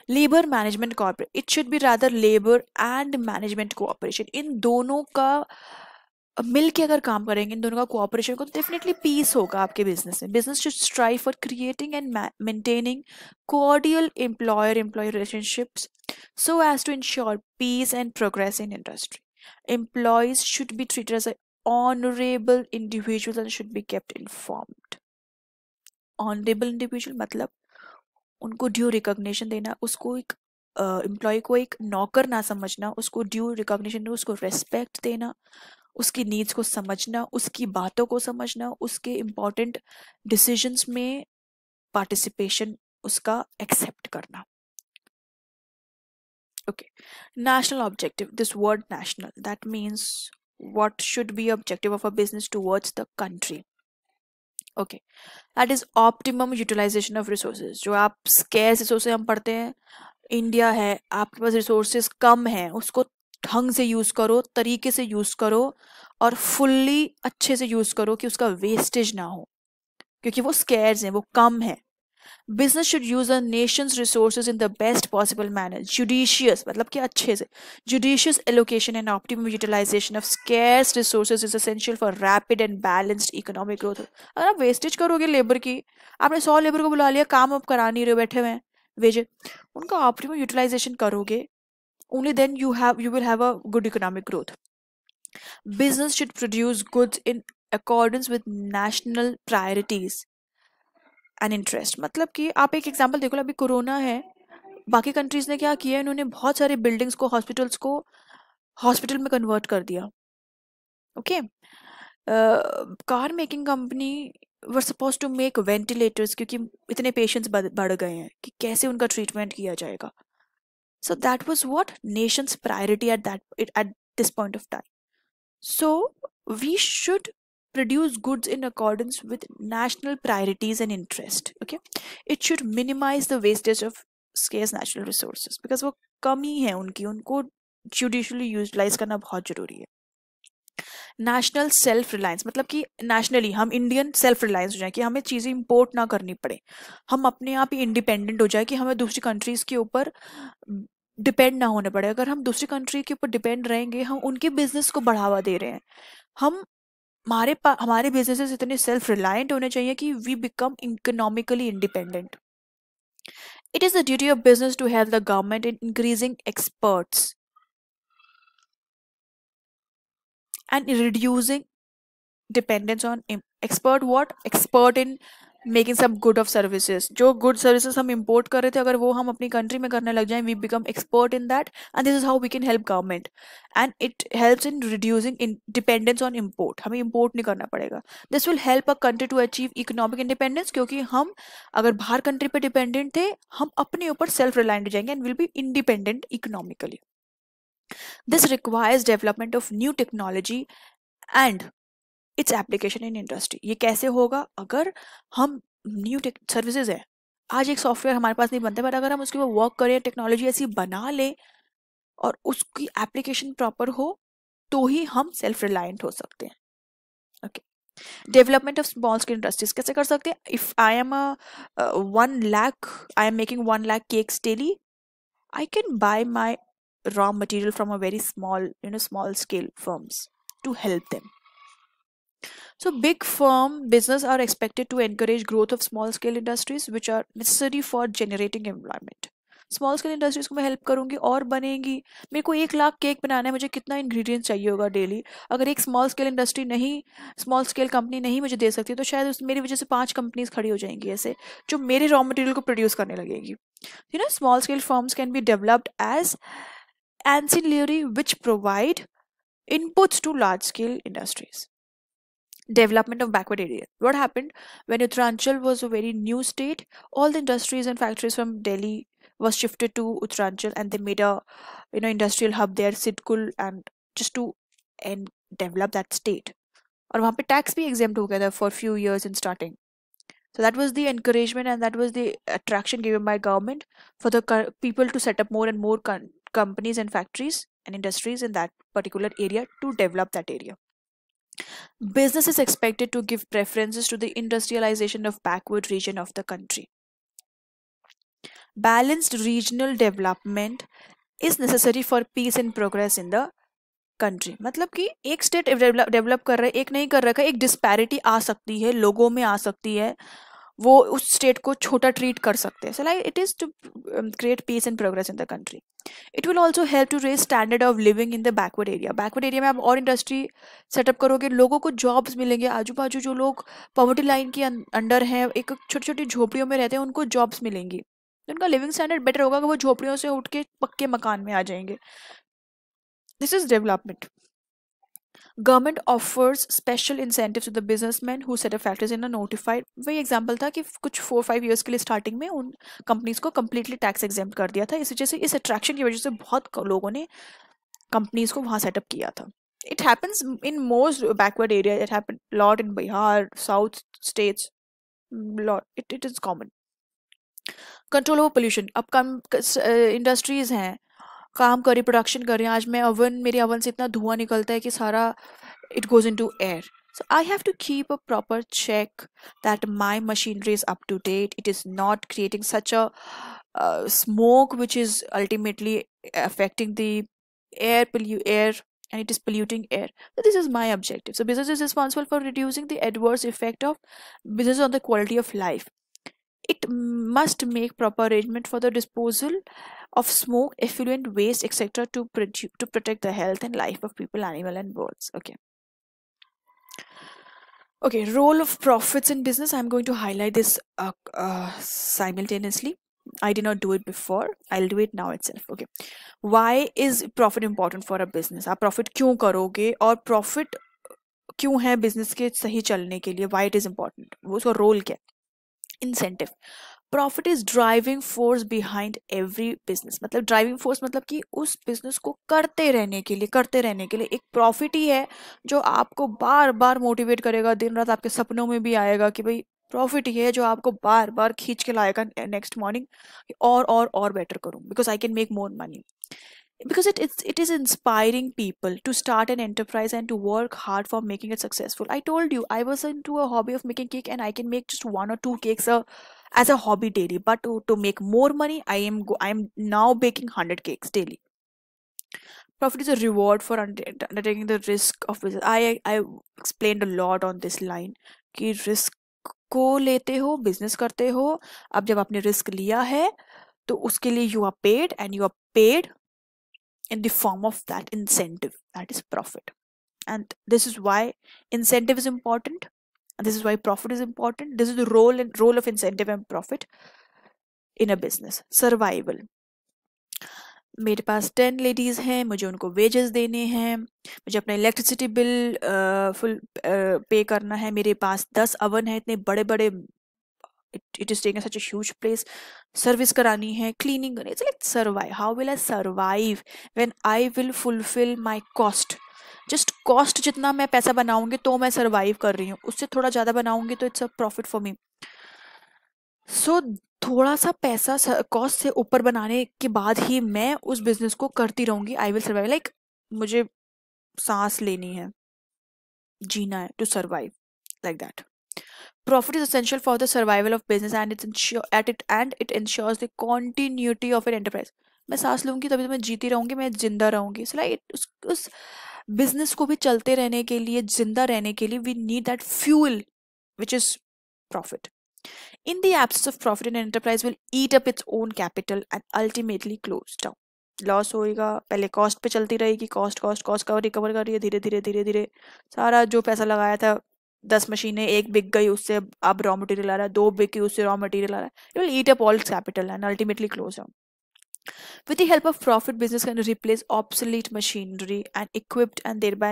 Labour management corporate, it should be rather labour and management cooperation. इन दोनों का मिल के अगर काम करेंगे, इन दोनों का कोऑपरेशन को, तो डेफिनेटली पीस होगा आपके बिजनेस में. Business should strive for creating and maintaining cordial employer-employee relationships so as to ensure peace and progress in industry. Employees should be treated as honorable individuals and should be kept informed. Honorable individual मतलब उनको due recognition देना, उसको एक employ को एक नौकर ना समझना, उसको ड्यू रिकॉग्निशन दो, उसको रेस्पेक्ट देना, उसकी नीड्स को समझना, उसकी बातों को समझना, उसके इम्पोर्टेंट डिसीजंस में पार्टिसिपेशन उसका एक्सेप्ट करना. Okay. National objective. This word national, that means what should be objective of a business towards the country. Okay. That is optimum utilization of resources. जो आप scarce resources हम पढ़ते हैं, India है, आपके पास रिसोर्सेज कम हैं, उसको ढंग से यूज करो, तरीके से यूज करो और फुल्ली अच्छे से यूज करो कि उसका वेस्टेज ना हो, क्योंकि वो स्केर्स हैं, वो कम है. Business should use a nation's resources in the best possible manner. Judicious मतलब कि अच्छे से. Judicious allocation and optimum utilization of scarce resources is essential for rapid and balanced economic growth. अगर आप वेस्टेज करोगे लेबर की, आपने 100 लेबर को बुला लिया, काम अब करा नहीं रहे, बैठे हुए हैं, भेजे, उनका ऑप्टिमम यूटिलाइजेशन करोगे, only then you will have a good economic growth. Business should produce goods in accordance with national priorities and interest. मतलब कि आप एक एग्जांपल देखो, अभी कोरोना है, बाकी कंट्रीज ने क्या किया, इन्होंने बहुत सारे बिल्डिंग्स को, हॉस्पिटल्स को हॉस्पिटल में कन्वर्ट कर दिया. Okay. Car making company were suppose to make ventilators, क्योंकि इतने पेशेंट्स बढ़ गए हैं कि कैसे उनका ट्रीटमेंट किया जाएगा. So that was what Nations priority at this point of time. So we should produce goods in accordance with national priorities and interest. Okay, it should minimize the wastage of scarce natural resources because वो कमी है उनकी, उनको judicially utilize करना बहुत जरूरी है. National self reliance मतलब कि नेशनली हम इंडियन सेल्फ रिलायंस हो जाए, कि हमें चीज़ें इंपोर्ट ना करनी पड़े, हम अपने आप ही इंडिपेंडेंट हो जाए, कि हमें दूसरी कंट्रीज के ऊपर डिपेंड ना होने पड़े. अगर हम दूसरी कंट्री के ऊपर डिपेंड रहेंगे, हम उनके बिजनेस को बढ़ावा दे रहे हैं. हम हमारे बिजनेसेस इतने सेल्फ रिलायंट होने चाहिए कि we become economically independent. It is the duty of business to help the government in increasing exports and reducing dependence on expert in making some good of services. जो good services हम import कर रहे थे, अगर वो हम अपनी country में करने लग जाएं, we become expert in that, and this is how we can help government, and it helps in reducing dependence on import. हमें import नहीं करना पड़ेगा. This will help a country to achieve economic independence, क्योंकि हम अगर बाहर country पे dependent थे, हम अपने ऊपर self reliant हो जाएंगे and will be independent economically. This requires development of new technology and its application in industry. ये कैसे होगा? अगर हम न्यू सर्विसेज है, आज एक सॉफ्टवेयर हमारे पास नहीं बनता, पर अगर हम उसके ऊपर वर्क करें, टेक्नोलॉजी ऐसी बना लें और उसकी एप्लीकेशन प्रॉपर हो, तो ही हम सेल्फ रिलायंट हो सकते हैं. Okay. Development of small scale industries कैसे कर सकते हैं? If I am 1 lakh, I am making 1 lakh cakes daily, I can buy my raw material from a very small scale firms to help them. So big firm business are expected to encourage growth of small scale industries which are necessary for generating employment. Small scale industries को मैं help करूंगी और बनेगी. मेरे को 1 lakh cake बनाना है, मुझे कितना इंग्रेडिएंट्स चाहिए होगा डेली? अगर एक स्मॉल स्केल इंडस्ट्री नहीं, स्मॉल स्केल कंपनी नहीं मुझे दे सकती, तो शायद मेरी वजह से 5 कंपनीज खड़ी हो जाएंगी ऐसे, जो मेरे रॉ मटेरियल को प्रोड्यूस करने लगेगी. Small scale firms can be developed as ancillary which provide inputs to large scale industries. Development of backward areas. What happened when Uttaranchal was a very new state? All the industries and factories from Delhi was shifted to Uttaranchal, and they made a industrial hub there, Sidkul, and just to and develop that state. और वहाँ पे tax भी exempt हो गया था for few years in starting. So that was the encouragement and that was the attraction given by government for the people to set up more and more companies and factories and industries in that particular area to develop that area. Business is expected to give preferences to the industrialization of backward region of the country. Balanced regional development is necessary for peace and progress in the country. मतलब कि एक state develop कर रहा है, एक नहीं कर रहा है, एक डिस्पैरिटी आ सकती है, लोगों में आ सकती है, वो उस स्टेट को छोटा ट्रीट कर सकते हैं. So like it is to create peace and progress in the country. It will also help to raise standard of living in the backward area. Backward area में आप और इंडस्ट्री सेटअप करोगे, लोगों को जॉब्स मिलेंगे. आजू बाजू जो लोग पॉवर्टी लाइन के अंडर हैं, एक छोटी छोटी झोपड़ियों में रहते हैं, उनको जॉब्स मिलेंगी. तो उनका लिविंग स्टैंडर्ड बेटर होगा कि वो झोपड़ियों से उठ के पक्के मकान में आ जाएंगे. This is development. Government offers special incentives to the businessmen who set up factories in a notified. वही एग्जाम्पल था कि कुछ 4-5 years के लिए स्टार्टिंग में उन कंपनीज को कम्प्लीटली टैक्स एग्जेम्प्ट कर दिया था. इस वजह से, इस अट्रैक्शन की वजह से बहुत लोगों ने कंपनीज को वहां सेटअप किया था. It happens in most backward areas. It happened a lot in Bihar, South states. Lot. It is common. Control over pollution. अब कम इंडस्ट्रीज हैं, काम कर रही, प्रोडक्शन कर रही हैं. आज मैं मेरे ओवन से इतना धुआं निकलता है कि सारा it goes into air. So I have to keep a proper check that my machinery is up to date. It is not creating such a smoke which is ultimately affecting the air, and it is polluting air. So this is my objective. So business is responsible for reducing the adverse effect of business on the quality of life. It must make proper arrangement for the disposal of smoke, effluent, waste, etc. to protect the health and life of people, animal, and birds. Okay, role of profits in business. I'm going to highlight this simultaneously. I did not do it before. I'll do it now itself. Okay. Why is profit important for a business? आप profit क्यों करोगे और profit क्यों है business के सही चलने के लिए? Why it is important? वो उसका role क्या है? Incentive. Profit is driving force behind every business. मतलब ड्राइविंग फोर्स मतलब कि उस बिजनेस को करते रहने के लिए एक प्रॉफिट ही है जो आपको बार बार मोटिवेट करेगा. दिन रात आपके सपनों में भी आएगा कि भाई प्रॉफिट ही है जो आपको बार बार खींच के लाएगा नेक्स्ट मॉर्निंग और बेटर करूं because I can make more money. Because it is inspiring people to start an enterprise and to work hard for making it successful. I told you I was into a hobby of making cake and I can make just 1 or 2 cakes as a hobby daily, but to make more money I am now baking 100 cakes daily. Profit is a reward for undertaking the risk of business. I explained a lot on this line कि risk को लेते हो, business करते हो. अब जब आपने risk लिया है तो उसके लिए you are paid, and you are paid in the form of that incentive, that is profit. And this is why incentive is important, and this is why profit is important. This is the role of incentive and profit in a business. Survival. मेरे पास 10 ladies हैं, मुझे उनको wages देने हैं, मुझे अपना electricity bill full पे करना है, मेरे पास 10 अवन है, इतने बड़े बड़े, it is taking such a huge place. Service करानी है, क्लीनिंग करनी है. It's like survive. How will I survive when I will fulfill my cost? Just cost जितना मैं पैसा बनाऊंगी तो मैं सर्वाइव कर रही हूँ, उससे थोड़ा ज्यादा बनाऊंगी तो it's a profit for me. So थोड़ा सा पैसा कॉस्ट से ऊपर बनाने के बाद ही मैं उस बिजनेस को करती रहूंगी. I will survive. लाइक मुझे सांस लेनी है, जीना है, to survive, like that. Profit is essential for the survival of business and it ensures the continuity of an enterprise. मैं सांस लूंगी तभी तो मैं जीती रहूंगी, मैं जिंदा रहूंगी. So like उस बिजनेस को भी चलते रहने के लिए, जिंदा रहने के लिए, we need that fuel which is profit. In the absence of profit, an enterprise will eat up its own capital and ultimately close down. Loss होएगा. पहले कॉस्ट पे चलती रहेगी, कॉस्ट का रिकवर कर रही है, धीरे धीरे धीरे धीरे सारा जो पैसा लगाया था, 10 मशीनें, एक बिक गई, उससे अब रॉ मटेरियल आ रहा है, 2 बिक गई, उससे रॉ मटेरियल आ रहा है. It will eat up all capital and ultimately close down. With the help of profit, business can replace obsolete machinery and equipped and thereby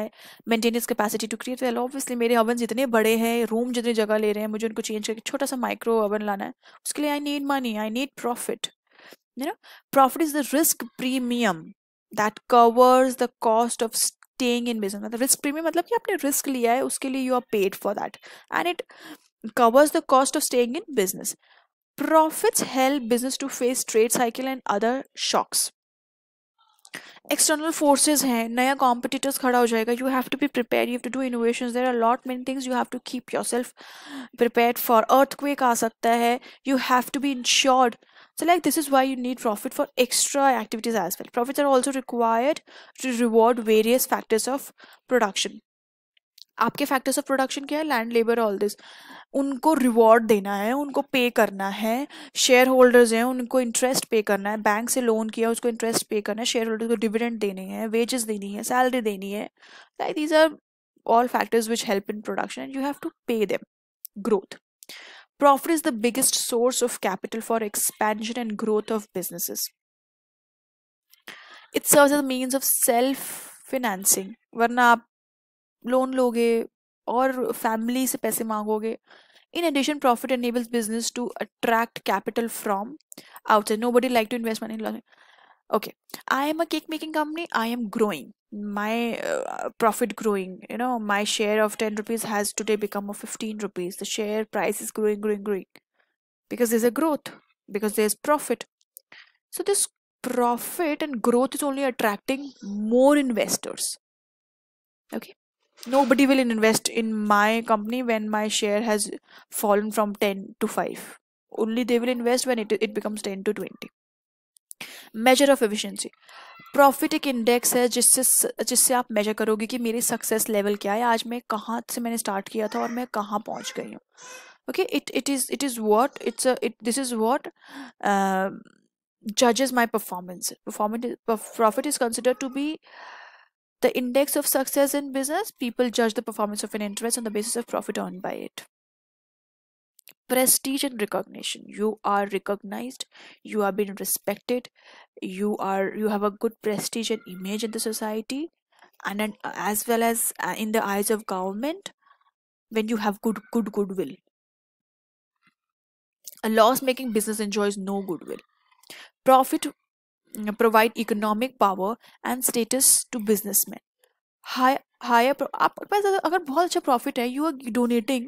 maintain its capacity to create well. Obviously मेरे ovens इतने बड़े हैं, room जितनी जगह ले रहे हैं, मुझे उनको चेंज करके छोटा सा माइक्रो ओवन लाना है, उसके लिए I need money, I need profit. You know, profit is the risk premium that covers the cost of staying in business. मतलब risk premium मतलब कि आपने risk लिया है, उसके लिए you are paid for that, and it covers the cost of staying in business. Profits help business to face trade cycle and other shocks. External forces हैं, नया competitors खड़ा हो जाएगा, you have to be prepared, you have to do innovations, there are a lot many things you have to keep yourself prepared for. Earthquake आ सकता है, you have to be insured. So like this is why you need profit for extra activities as well. Profits are also required to reward various factors of production. आपके factors of production क्या है? Land, labour, all this. उनको reward देना है, उनको पे करना है. शेयर होल्डर्स हैं, उनको इंटरेस्ट पे करना है. बैंक से लोन किया, उसको इंटरेस्ट पे करना है. शेयर होल्डर्स को डिविडेंड देने हैं, वेजेस देनी है, सैलरी देनी है. Like these are all factors which help in production and you have to pay them. Growth. Profit is the biggest source of capital for expansion and growth of businesses. It serves as a means of self financing, वरना आप loan लोगे और family से पैसे मांगोगे. In addition, profit enables business to attract capital from outside. Nobody like to invest money in. Okay, I am a cake making company. I am growing. My profit growing. My share of 10 rupees has today become of 15 rupees. The share price is growing, growing, growing because there's a growth, because there's profit. So this profit and growth is only attracting more investors. Okay. Nobody will invest in my company when my share has fallen from 10 to 5. Only they will invest when it becomes 10 to 20. Measure of efficiency. Profit एक index है जिससे आप major करोगे कि मेरी success level क्या है, आज मैं कहाँ से मैंने स्टार्ट किया था और मैं कहाँ पहुँच गई हूँ. Okay, it is what it's it this is what judges my performance. Profit is considered to be the index of success in business. People judge the performance of an enterprise on the basis of profit earned by it. Prestige and recognition. You are recognized, you are being respected, you have a good prestige and image in the society, and as well as in the eyes of government when you have goodwill. A loss making business enjoys no goodwill. Profit provide economic power and status to businessmen. आपके पास अगर बहुत अच्छा profit है, you are donating,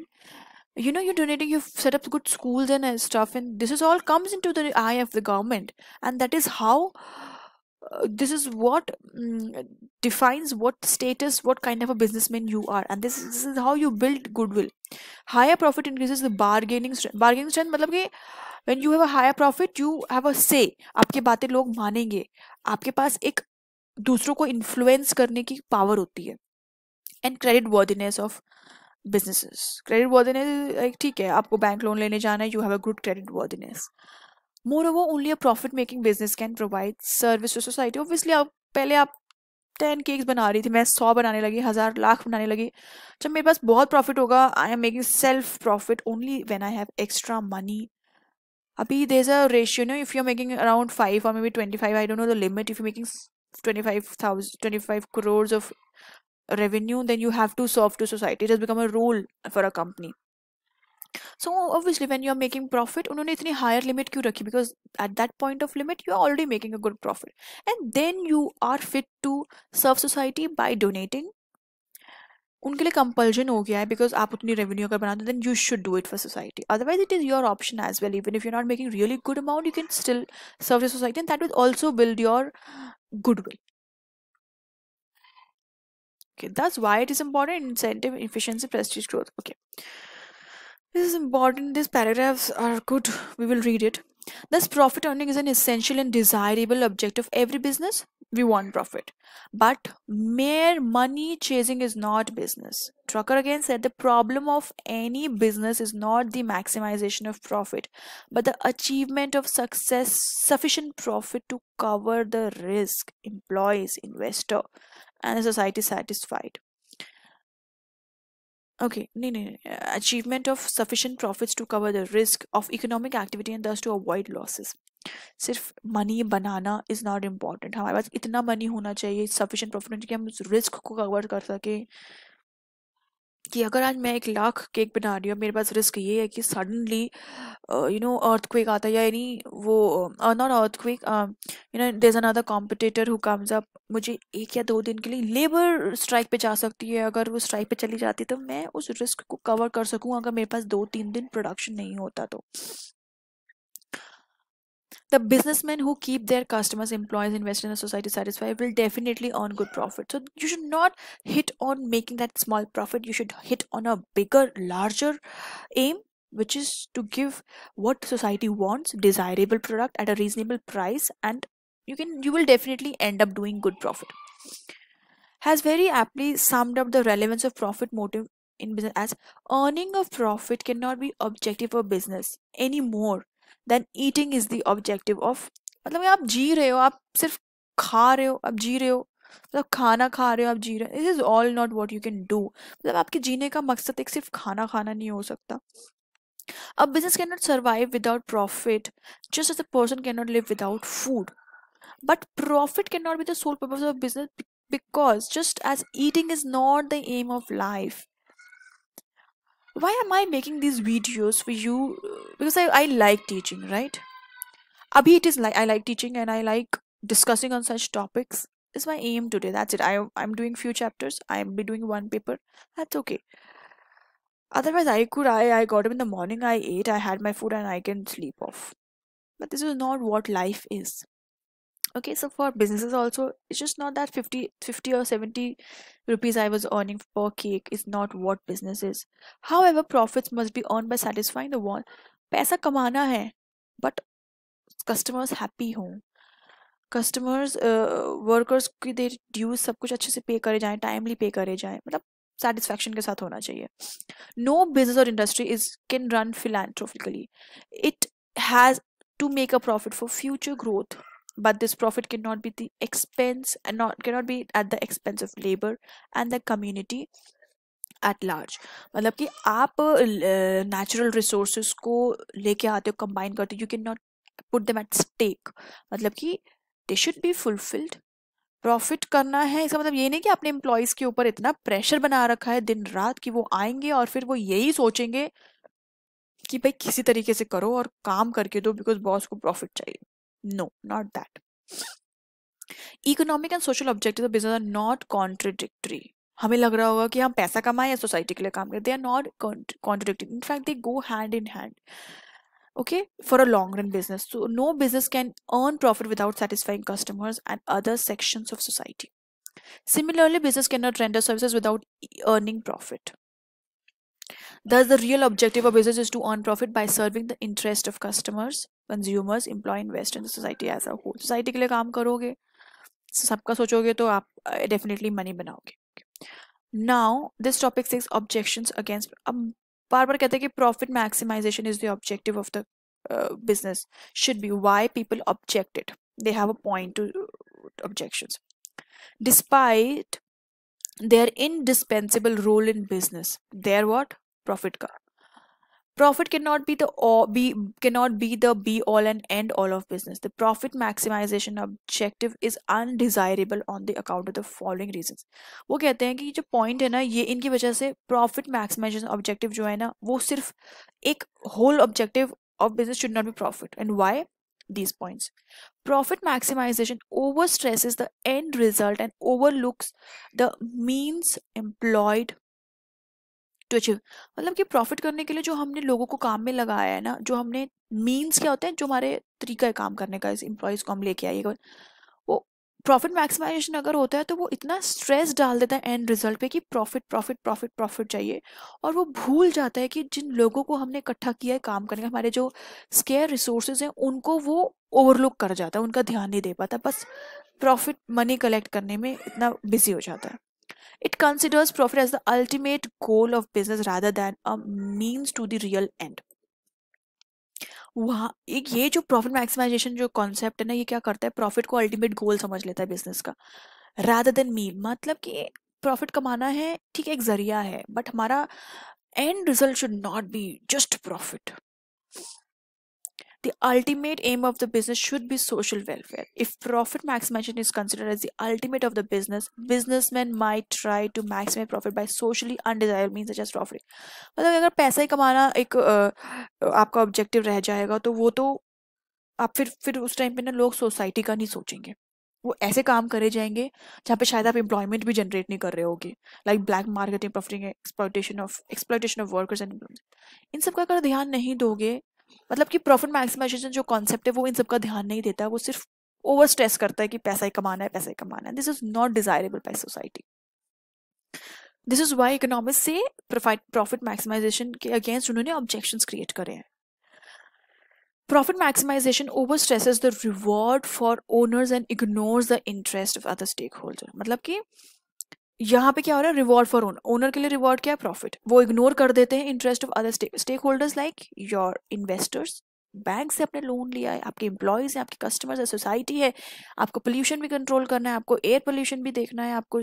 you're donating, you've set up good schools and stuff, and this is all comes into the eye of the government, and that is how this is what defines what status, what kind of a businessman you are, and this is how you build goodwill. Higher profit increases the bargaining strength. मतलब कि when you have a higher profit, you have a say. आपकी बातें लोग मानेंगे, आपके पास एक दूसरों को इन्फ्लुएंस करने की पावर होती है. And creditworthiness of businesses. Creditworthiness like ठीक है, आपको बैंक लोन लेने जाना है, you have a good creditworthiness. Moreover, only a profit making business can provide service to society. Obviously आप 10 केक्स बना रही थी, मैं 100 बनाने लगी, 1000 लाख बनाने लगी. जब मेरे पास बहुत प्रॉफिट होगा, I am making self profit only when I have extra money. अभी there is a ratio, if you are making around 5 or maybe 25, I don't know the limit. If you making 25 crores of revenue, then you have to serve to society. It has become a rule for a company. So obviously when you are making profit, उन्होंने इतनी higher limit क्यों रखी? Because at that point of limit you are already making a good profit, and then you are fit to serve society by donating. उनके लिए compulsion हो गया है, because आप उतनी revenue अगर बनाते, then you should do it for society. Otherwise it is your option as well. Even if you're not making really good amount, you can still serve the society, and that will also build your goodwill. Okay, that's why it is important. Incentive, efficiency, prestige, growth. Okay, this is important. These paragraphs are good. We will read it. Thus, profit earning is an essential and desirable objective of every business. We want profit. But mere money chasing is not business. Drucker again said the problem of any business is not the maximization of profit, but the achievement of success, sufficient profit to cover the risk, employees, investor, and the society satisfied. Okay, no. Achievement of sufficient profits to cover the risk of economic activity and thus to avoid losses. सिर्फ money banana is not important. हमारे पास इतना money होना चाहिए, sufficient profit, कि हम उस risk को cover कर सकें. कि अगर आज मैं 1 लाख केक बना रही हूँ, मेरे पास रिस्क ये है कि सडनली अर्थक्वेक आता है, या यानी वो not earthquake, there is another competitor who comes up. मुझे 1 या 2 दिन के लिए लेबर स्ट्राइक पे जा सकती है. अगर वो स्ट्राइक पे चली जाती तो मैं उस रिस्क को कवर कर सकूँ अगर मेरे पास 2-3 दिन प्रोडक्शन नहीं होता तो. The businessmen who keep their customers, employees, investors, in the society satisfied will definitely earn good profit. So you should not hit on making that small profit. You should hit on a bigger, larger aim, which is to give what society wants, desirable product at a reasonable price, and you will definitely end up doing good profit. Has very aptly summed up the relevance of profit motive in business as earning a profit cannot be objective of business any more than eating is the objective of. मतलब आप जी रहे हो, आप सिर्फ खा रहे हो, आप जी रहे हो, मतलब खाना खा रहे हो, आप जी रहे हो. This is all not what you can do. मतलब आपके जीने का मकसद एक सिर्फ खाना खाना नहीं हो सकता. A business cannot survive without profit, just as a person cannot live without food. But profit cannot be the sole purpose of business because just as eating is not the aim of life. Why am I making these videos for you? Because I like teaching, right? Abhi it is like I like teaching and I like discussing on such topics. Is my aim today. That's it. I'm doing few chapters. I'm be doing one paper. That's okay. Otherwise, I got up in the morning. I ate. I had my food and I can sleep off. But this is not what life is. Okay, so for businesses also, it's just not that 50 or 70 rupees I was earning per cake is not what business is. However, profits must be earned by satisfying the want. पैसा कमाना है, but customers happy हों, customers workers की दे dues सब कुछ अच्छे से पे करे जाएं, टाइमली पे करे जाएं, मतलब सेटिस्फैक्शन के साथ होना चाहिए. नो बिजनेस और industry is can run philanthropically. It has to make a profit for future growth, but this profit cannot be the expense and not cannot be at the expense of labor and the community at large. मतलब कि आप natural resources को लेके आते हो, combine करते हो, you can not put them at stake. मतलब कि they should be fulfilled. Profit करना है इसका मतलब ये नहीं कि आपने एम्प्लॉयज के ऊपर इतना प्रेशर बना रखा है दिन रात कि वो आएंगे और फिर वो यही सोचेंगे कि भाई किसी तरीके से करो और काम करके दो बिकॉज बॉस को प्रॉफिट चाहिए. No, not that. Economic and social objectives of business are not contradictory. हमें लग रहा होगा कि हम पैसा कमाएं या सोसाइटी के लिए काम करें. They are not contradictory. In fact they go hand in hand. Okay, for a long run business, so no business can earn profit without satisfying customers and other sections of society. Similarly, business cannot render services without earning profit. Thus the real objective of business is to earn profit by serving the interest of customers, consumers, employee, invest in the society as a whole. Society के लिए काम करोगे, सबका सोचोगे तो आप definitely money बनाओगे. Now this topic says objections against. बार बार कहते हैं कि profit maximization is the objective of the business. Should be why people object it. They have a point to objections. Despite their indispensable role in business, their what? Profit का. Profit cannot be the be all and end all of business. The profit maximization objective is undesirable on the account of the following reasons. वो कहते हैं कि जो point है ना, ये इनकी वजह से profit maximization objective जो है ना, वो सिर्फ एक whole objective of business should not be profit. And why? These points. Profit maximization overstresses the end result and overlooks the means employed to achieve. मतलब कि प्रॉफिट करने के लिए जो हमने लोगों को काम में लगाया है ना, जो हमने मीन्स क्या होते हैं, जो हमारे तरीका है काम करने का, इस एम्प्लॉयज को हम लेके आइएगा, वो प्रॉफिट मैक्सिमाइजेशन अगर होता है तो वो इतना स्ट्रेस डाल देता है एंड रिजल्ट पे कि प्रॉफिट प्रॉफिट प्रॉफिट प्रॉफिट चाहिए, और वो भूल जाता है कि जिन लोगों को हमने इकट्ठा किया है काम करने का, हमारे जो स्केयर रिसोर्सेज हैं, उनको वो ओवरलुक कर जाता है, उनका ध्यान नहीं दे पाता, बस प्रॉफिट मनी कलेक्ट करने में इतना बिजी हो जाता है. It considers profit as the ultimate goal of business rather than a means to the real end. वहाँ एक ये जो प्रॉफिट मैक्सिमाइजेशन जो कॉन्सेप्ट है ना, ये क्या करता है, प्रॉफिट को अल्टीमेट गोल समझ लेता है बिजनेस का, रादर देन मीन. मतलब कि प्रॉफिट कमाना है, ठीक है, एक जरिया है, बट हमारा and result should not be just profit. The ultimate aim of the business should be social welfare. If profit maximization is considered as the ultimate of the business, businessmen might try to maximize profit by socially undesirable means such as profiting. मतलब अगर पैसा ही कमाना एक आपका objective रह जाएगा तो वो तो आप फिर उस टाइम पे ना लोग सोसाइटी का नहीं सोचेंगे, वो ऐसे काम करे जाएंगे जहाँ पे शायद आप एम्प्लॉयमेंट भी जनरेट नहीं कर रहे होगे, like black marketing, profiting, exploitation of workers and employment. इन सब का अगर ध्यान नहीं दोगे, मतलब कि प्रॉफिट मैक्सिमाइजेशन जो कॉन्सेप्ट है वो इन सब का ध्यान नहीं देता, वो सिर्फ ओवर स्ट्रेस करता है कि पैसा ही कमाना है, पैसा ही कमाना है. This is not desirable by society. This is why economics से प्रॉफिट मैक्सिमाइजेशन के अगेंस्ट उन्होंने ऑब्जेक्शंस क्रिएट करे हैं. Profit maximization overstresses the reward for owners and ignores the interest of other stakeholders. मतलब कि यहाँ पे क्या हो रहा है, रिवॉर्ड फॉर ओनर के लिए रिवॉर्ड क्या है, प्रॉफिट. वो इग्नोर कर देते हैं interest of other stakeholders like your investors, bank से आपने लोन लिया है, आपके एम्प्लॉयज हैं, आपके कस्टमर्स है, सोसाइटी है, आपको पोल्यूशन भी कंट्रोल करना है, आपको एयर पोल्यूशन भी देखना है, आपको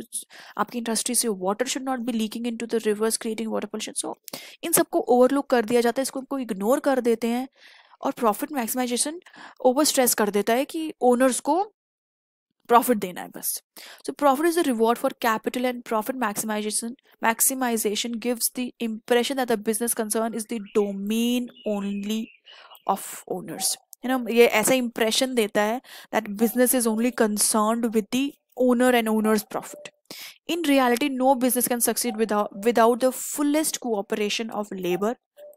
आपकी इंडस्ट्री से water should not be leaking into the rivers creating water pollution. So इन सबको ओवरलुक कर दिया जाता है, इसको इग्नोर कर देते हैं, और प्रॉफिट मैक्सिमाइजेशन ओवर स्ट्रेस कर देता है कि ओनर्स को प्रॉफिट देना है बस। So profit is the reward for capital, and profit maximization gives the impression that the business concern is the domain only of owners. ये ऐसा impression देता है that business is only concerned with the owner and owner's profit. In reality, no business can succeed without the fullest cooperation of labor,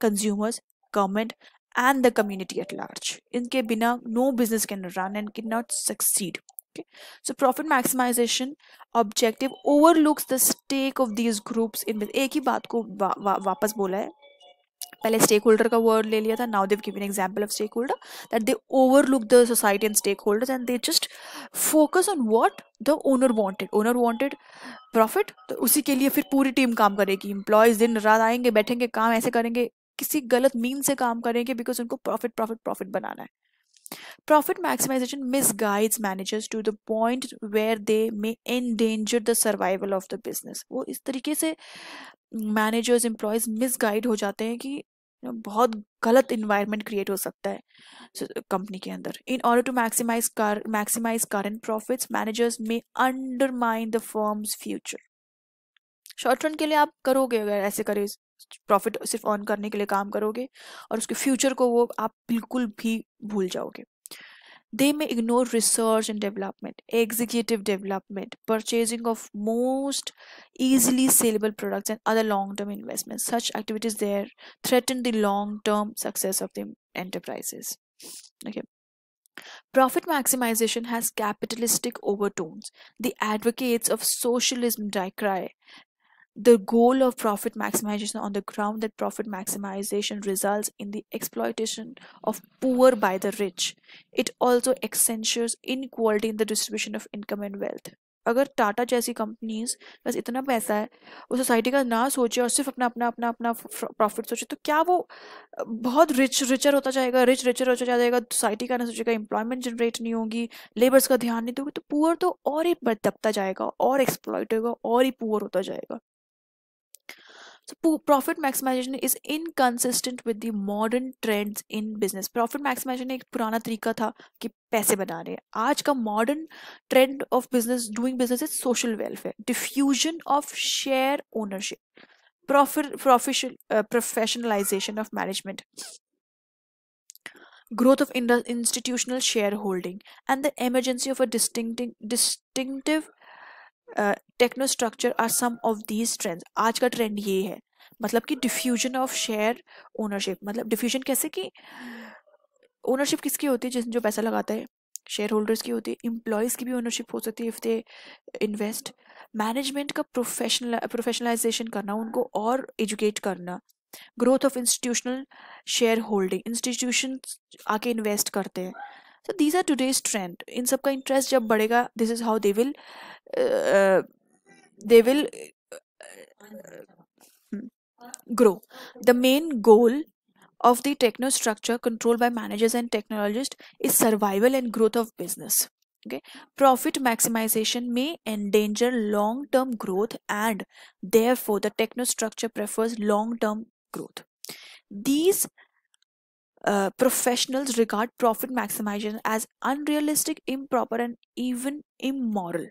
consumers, government, and the community at large. इनके बिना no business can run and cannot succeed. Okay. So profit maximization objective overlooks the stake of these groups in एक ही बात को वापस बोला है, पहले stake holder का वर्ड ले लिया था, now they've given example of stakeholder that they overlook the society and stakeholders and they just focus on what the owner wanted profit, तो उसी के लिए फिर पूरी टीम काम करेगी, एम्प्लॉयज दिन रात आएंगे, बैठेंगे, काम ऐसे करेंगे, किसी गलत मीन से काम करेंगे, बिकॉज उनको प्रॉफिट बनाना है। Profit maximization misguides managers to the point where they may endanger the survival of the business. वो इस तरीके से managers, employees misguide हो जाते हैं कि बहुत गलत environment create हो सकता है कंपनी के अंदर. In order to maximize current profits, managers may undermine the firm's future. Short run के लिए आप करोगे, अगर ऐसे करे प्रॉफिट सिर्फ अर्न करने के लिए काम करोगे और उसके फ्यूचर को वो आप बिल्कुल भी भूल जाओगे. They may ignore research and development, executive development, purchasing of most easily saleable products, and other long-term investments. Such activities there threaten the long-term success of the enterprises. Okay. Profit maximization has capitalistic overtones. The advocates of socialism decry the goal of profit maximization on the ground that profit maximization results in the exploitation of poor by the rich. It also accentuates inequality in the distribution of income and wealth. अगर टाटा जैसी companies बस इतना पैसा है वो society का ना सोचे और सिर्फ अपना अपना अपना अपना प्रॉफिट सोचे, तो क्या वो बहुत रिचर होता जाएगा, रिचर होता जाएगा, सोसाइटी का ना सोचेगा, एम्प्लॉयमेंट जनरेट नहीं होगी, लेबर्स का ध्यान नहीं दोगे, तो पुअर तो और ही दबता जाएगा, और एक्सप्लॉइट होगा, और ही पुअर होता जाएगा. So profit maximization is inconsistent with the modern trends in business. Profit maximization एक पुराना तरीका था कि पैसे बना रहे हैं. आज का modern trend of business doing business is social welfare, diffusion of share ownership, professionalization of management, growth of institutional shareholding, and the emergency of a distinctive technostructure are some of these trends. आज का trend ये है, मतलब कि diffusion of share ownership. मतलब diffusion कैसे कि ownership किसकी होती है, जिस जो पैसा लगाता है, शेयर होल्डर्स की होती है, एम्प्लॉयज की भी ओनरशिप हो सकती है इफ दे इन्वेस्ट. मैनेजमेंट का प्रोफेशनलाइजेशन करना, उनको और एजुकेट करना. Growth of institutional share holding, institution आके इन्वेस्ट करते हैं. So these are today's trend. इन सबका इंटरेस्ट जब बढ़ेगा, this is how they will grow. The main goal of the technostructure controlled by managers and technologists is survival and growth of business. Okay, profit maximization may endanger long-term growth, and therefore the technostructure prefers long-term growth. These professionals regard profit maximization as unrealistic, improper, and even immoral.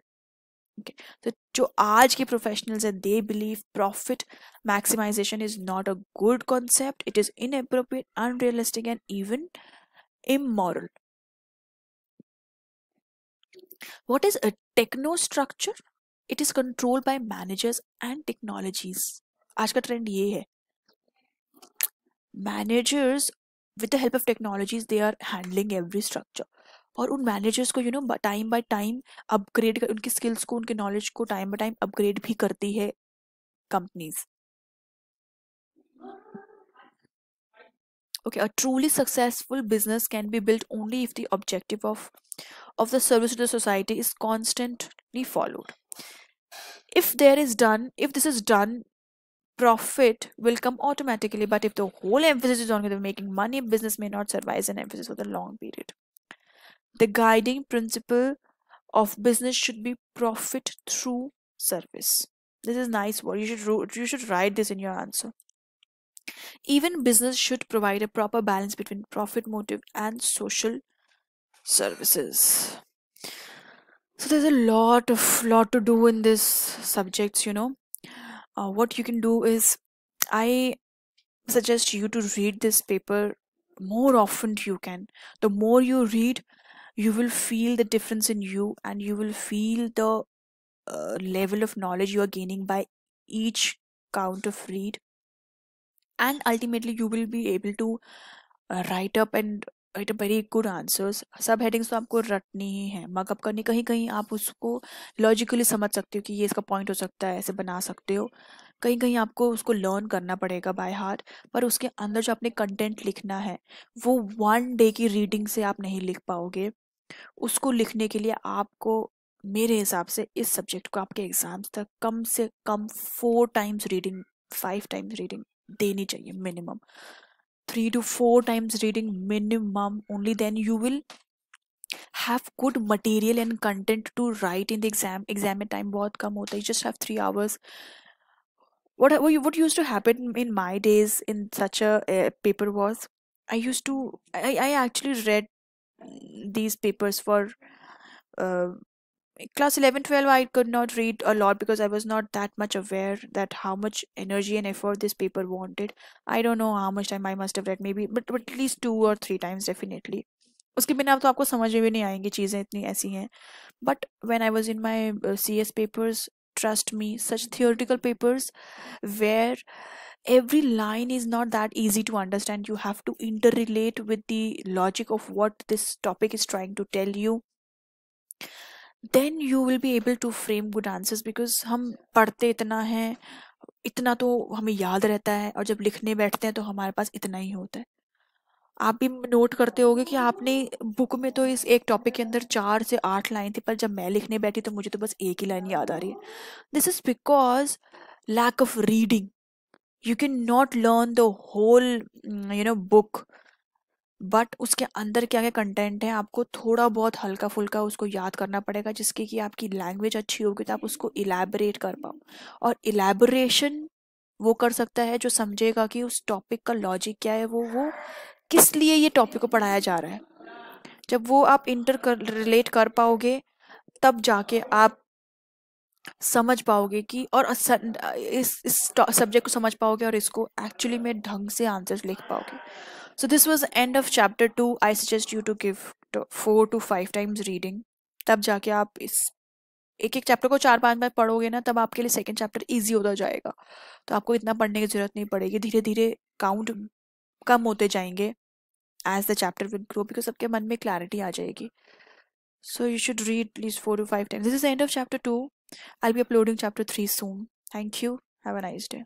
Okay, so जो आज के professionals हैं, they believe profit maximization is not a good concept. It is inappropriate, unrealistic, and even immoral. What is a technostructure? It is controlled by managers and technologies. आज का trend ये है. Managers with the help of technologies they are handling every structure. और उन managers को time by time upgrade कर, उनकी skills को, उनके नॉलेज को टाइम बाय टाइम अपग्रेड भी करती है companies. Okay, a truly successful business can be built only if the objective of the service to the society is constantly followed. If this is done profit will come automatically, but if the whole emphasis is on making money, business may not survive as an emphasis for the long period. The guiding principle of business should be profit through service. This is nice word. You should write this in your answer. Even business should provide a proper balance between profit motive and social services. So there's a lot to do in this subjects, what you can do is, I suggest you to read this paper more often you can. The more you read, you will feel the difference in you, and you will feel the level of knowledge you are gaining by each count of read, and ultimately you will be able to write up and write a very good answers. सब headings तो आपको रटनी ही है, mug up करनी, कहीं कहीं आप उसको logically समझ सकते हो कि ये इसका पॉइंट हो सकता है, ऐसे बना सकते हो, कहीं कहीं आपको उसको लर्न करना पड़ेगा बाय हार्ट, पर उसके अंदर जो आपने कंटेंट लिखना है वो 1 डे की रीडिंग से आप नहीं लिख पाओगे। उसको लिखने के लिए आपको, मेरे हिसाब से इस सब्जेक्ट को आपके एग्जाम्स तक कम से कम 4 टाइम्स रीडिंग, 5 टाइम्स रीडिंग देनी चाहिए minimum. 3 to 4 times reading minimum, only then you will have good material and content to write in the exam में time बहुत कम होता है, you just have 3 hours. What used to happen in my days in such a paper was, I actually read these papers for uh, class 11-12. I could not read a lot because I was not that much aware that how much energy and effort this paper wanted. I don't know how much time I must have read, maybe, but at least 2 or 3 times definitely. उसके बिना तो आपको समझ में भी नहीं आएंगी, चीज़ें इतनी ऐसी हैं. But when I was in my CS papers, trust me, such theoretical papers where every line is not that easy to understand, you have to interrelate with the logic of what this topic is trying to tell you, then you will be able to frame good answers. Because हम पढ़ते इतना हैं, इतना तो हमें याद रहता है, और जब लिखने बैठते हैं तो हमारे पास इतना ही होता है. आप भी नोट करते होगे कि आपने बुक में तो इस एक टॉपिक के अंदर 4 से 8 लाइन थी, पर जब मैं लिखने बैठी तो मुझे तो बस एक ही लाइन याद आ रही है. This is because lack of reading. You cannot learn the whole book, but उसके अंदर क्या क्या कंटेंट है आपको थोड़ा बहुत हल्का फुल्का उसको याद करना पड़ेगा, जिसकी कि आपकी लैंग्वेज अच्छी होगी तो आप उसको इलेबोरेट कर पाओ. और इलेबोरेशन वो कर सकता है जो समझेगा कि उस टॉपिक का लॉजिक क्या है, वो किस लिए ये टॉपिक को पढ़ाया जा रहा है. जब वो आप रिलेट कर पाओगे, तब जाके आप समझ पाओगे कि, और इस सब्जेक्ट को समझ पाओगे और इसको एक्चुअली में ढंग से आंसर्स लिख पाओगे. So this was the end of chapter 2. I suggest you to give 4 to 5 times reading. तब जाके आप इस एक एक चैप्टर को 4-5 बार पढ़ोगे ना, तब आपके लिए सेकंड चैप्टर इजी होता जाएगा. तो आपको इतना पढ़ने की जरूरत नहीं पड़ेगी. धीरे धीरे काउंट कम होते जाएंगे as the chapter will grow, because आपके मन में clarity आ जाएगी. So you should read at least 4 to 5 times. This is the end of chapter 2. I'll be uploading chapter 3 soon. Thank you. Have a nice day.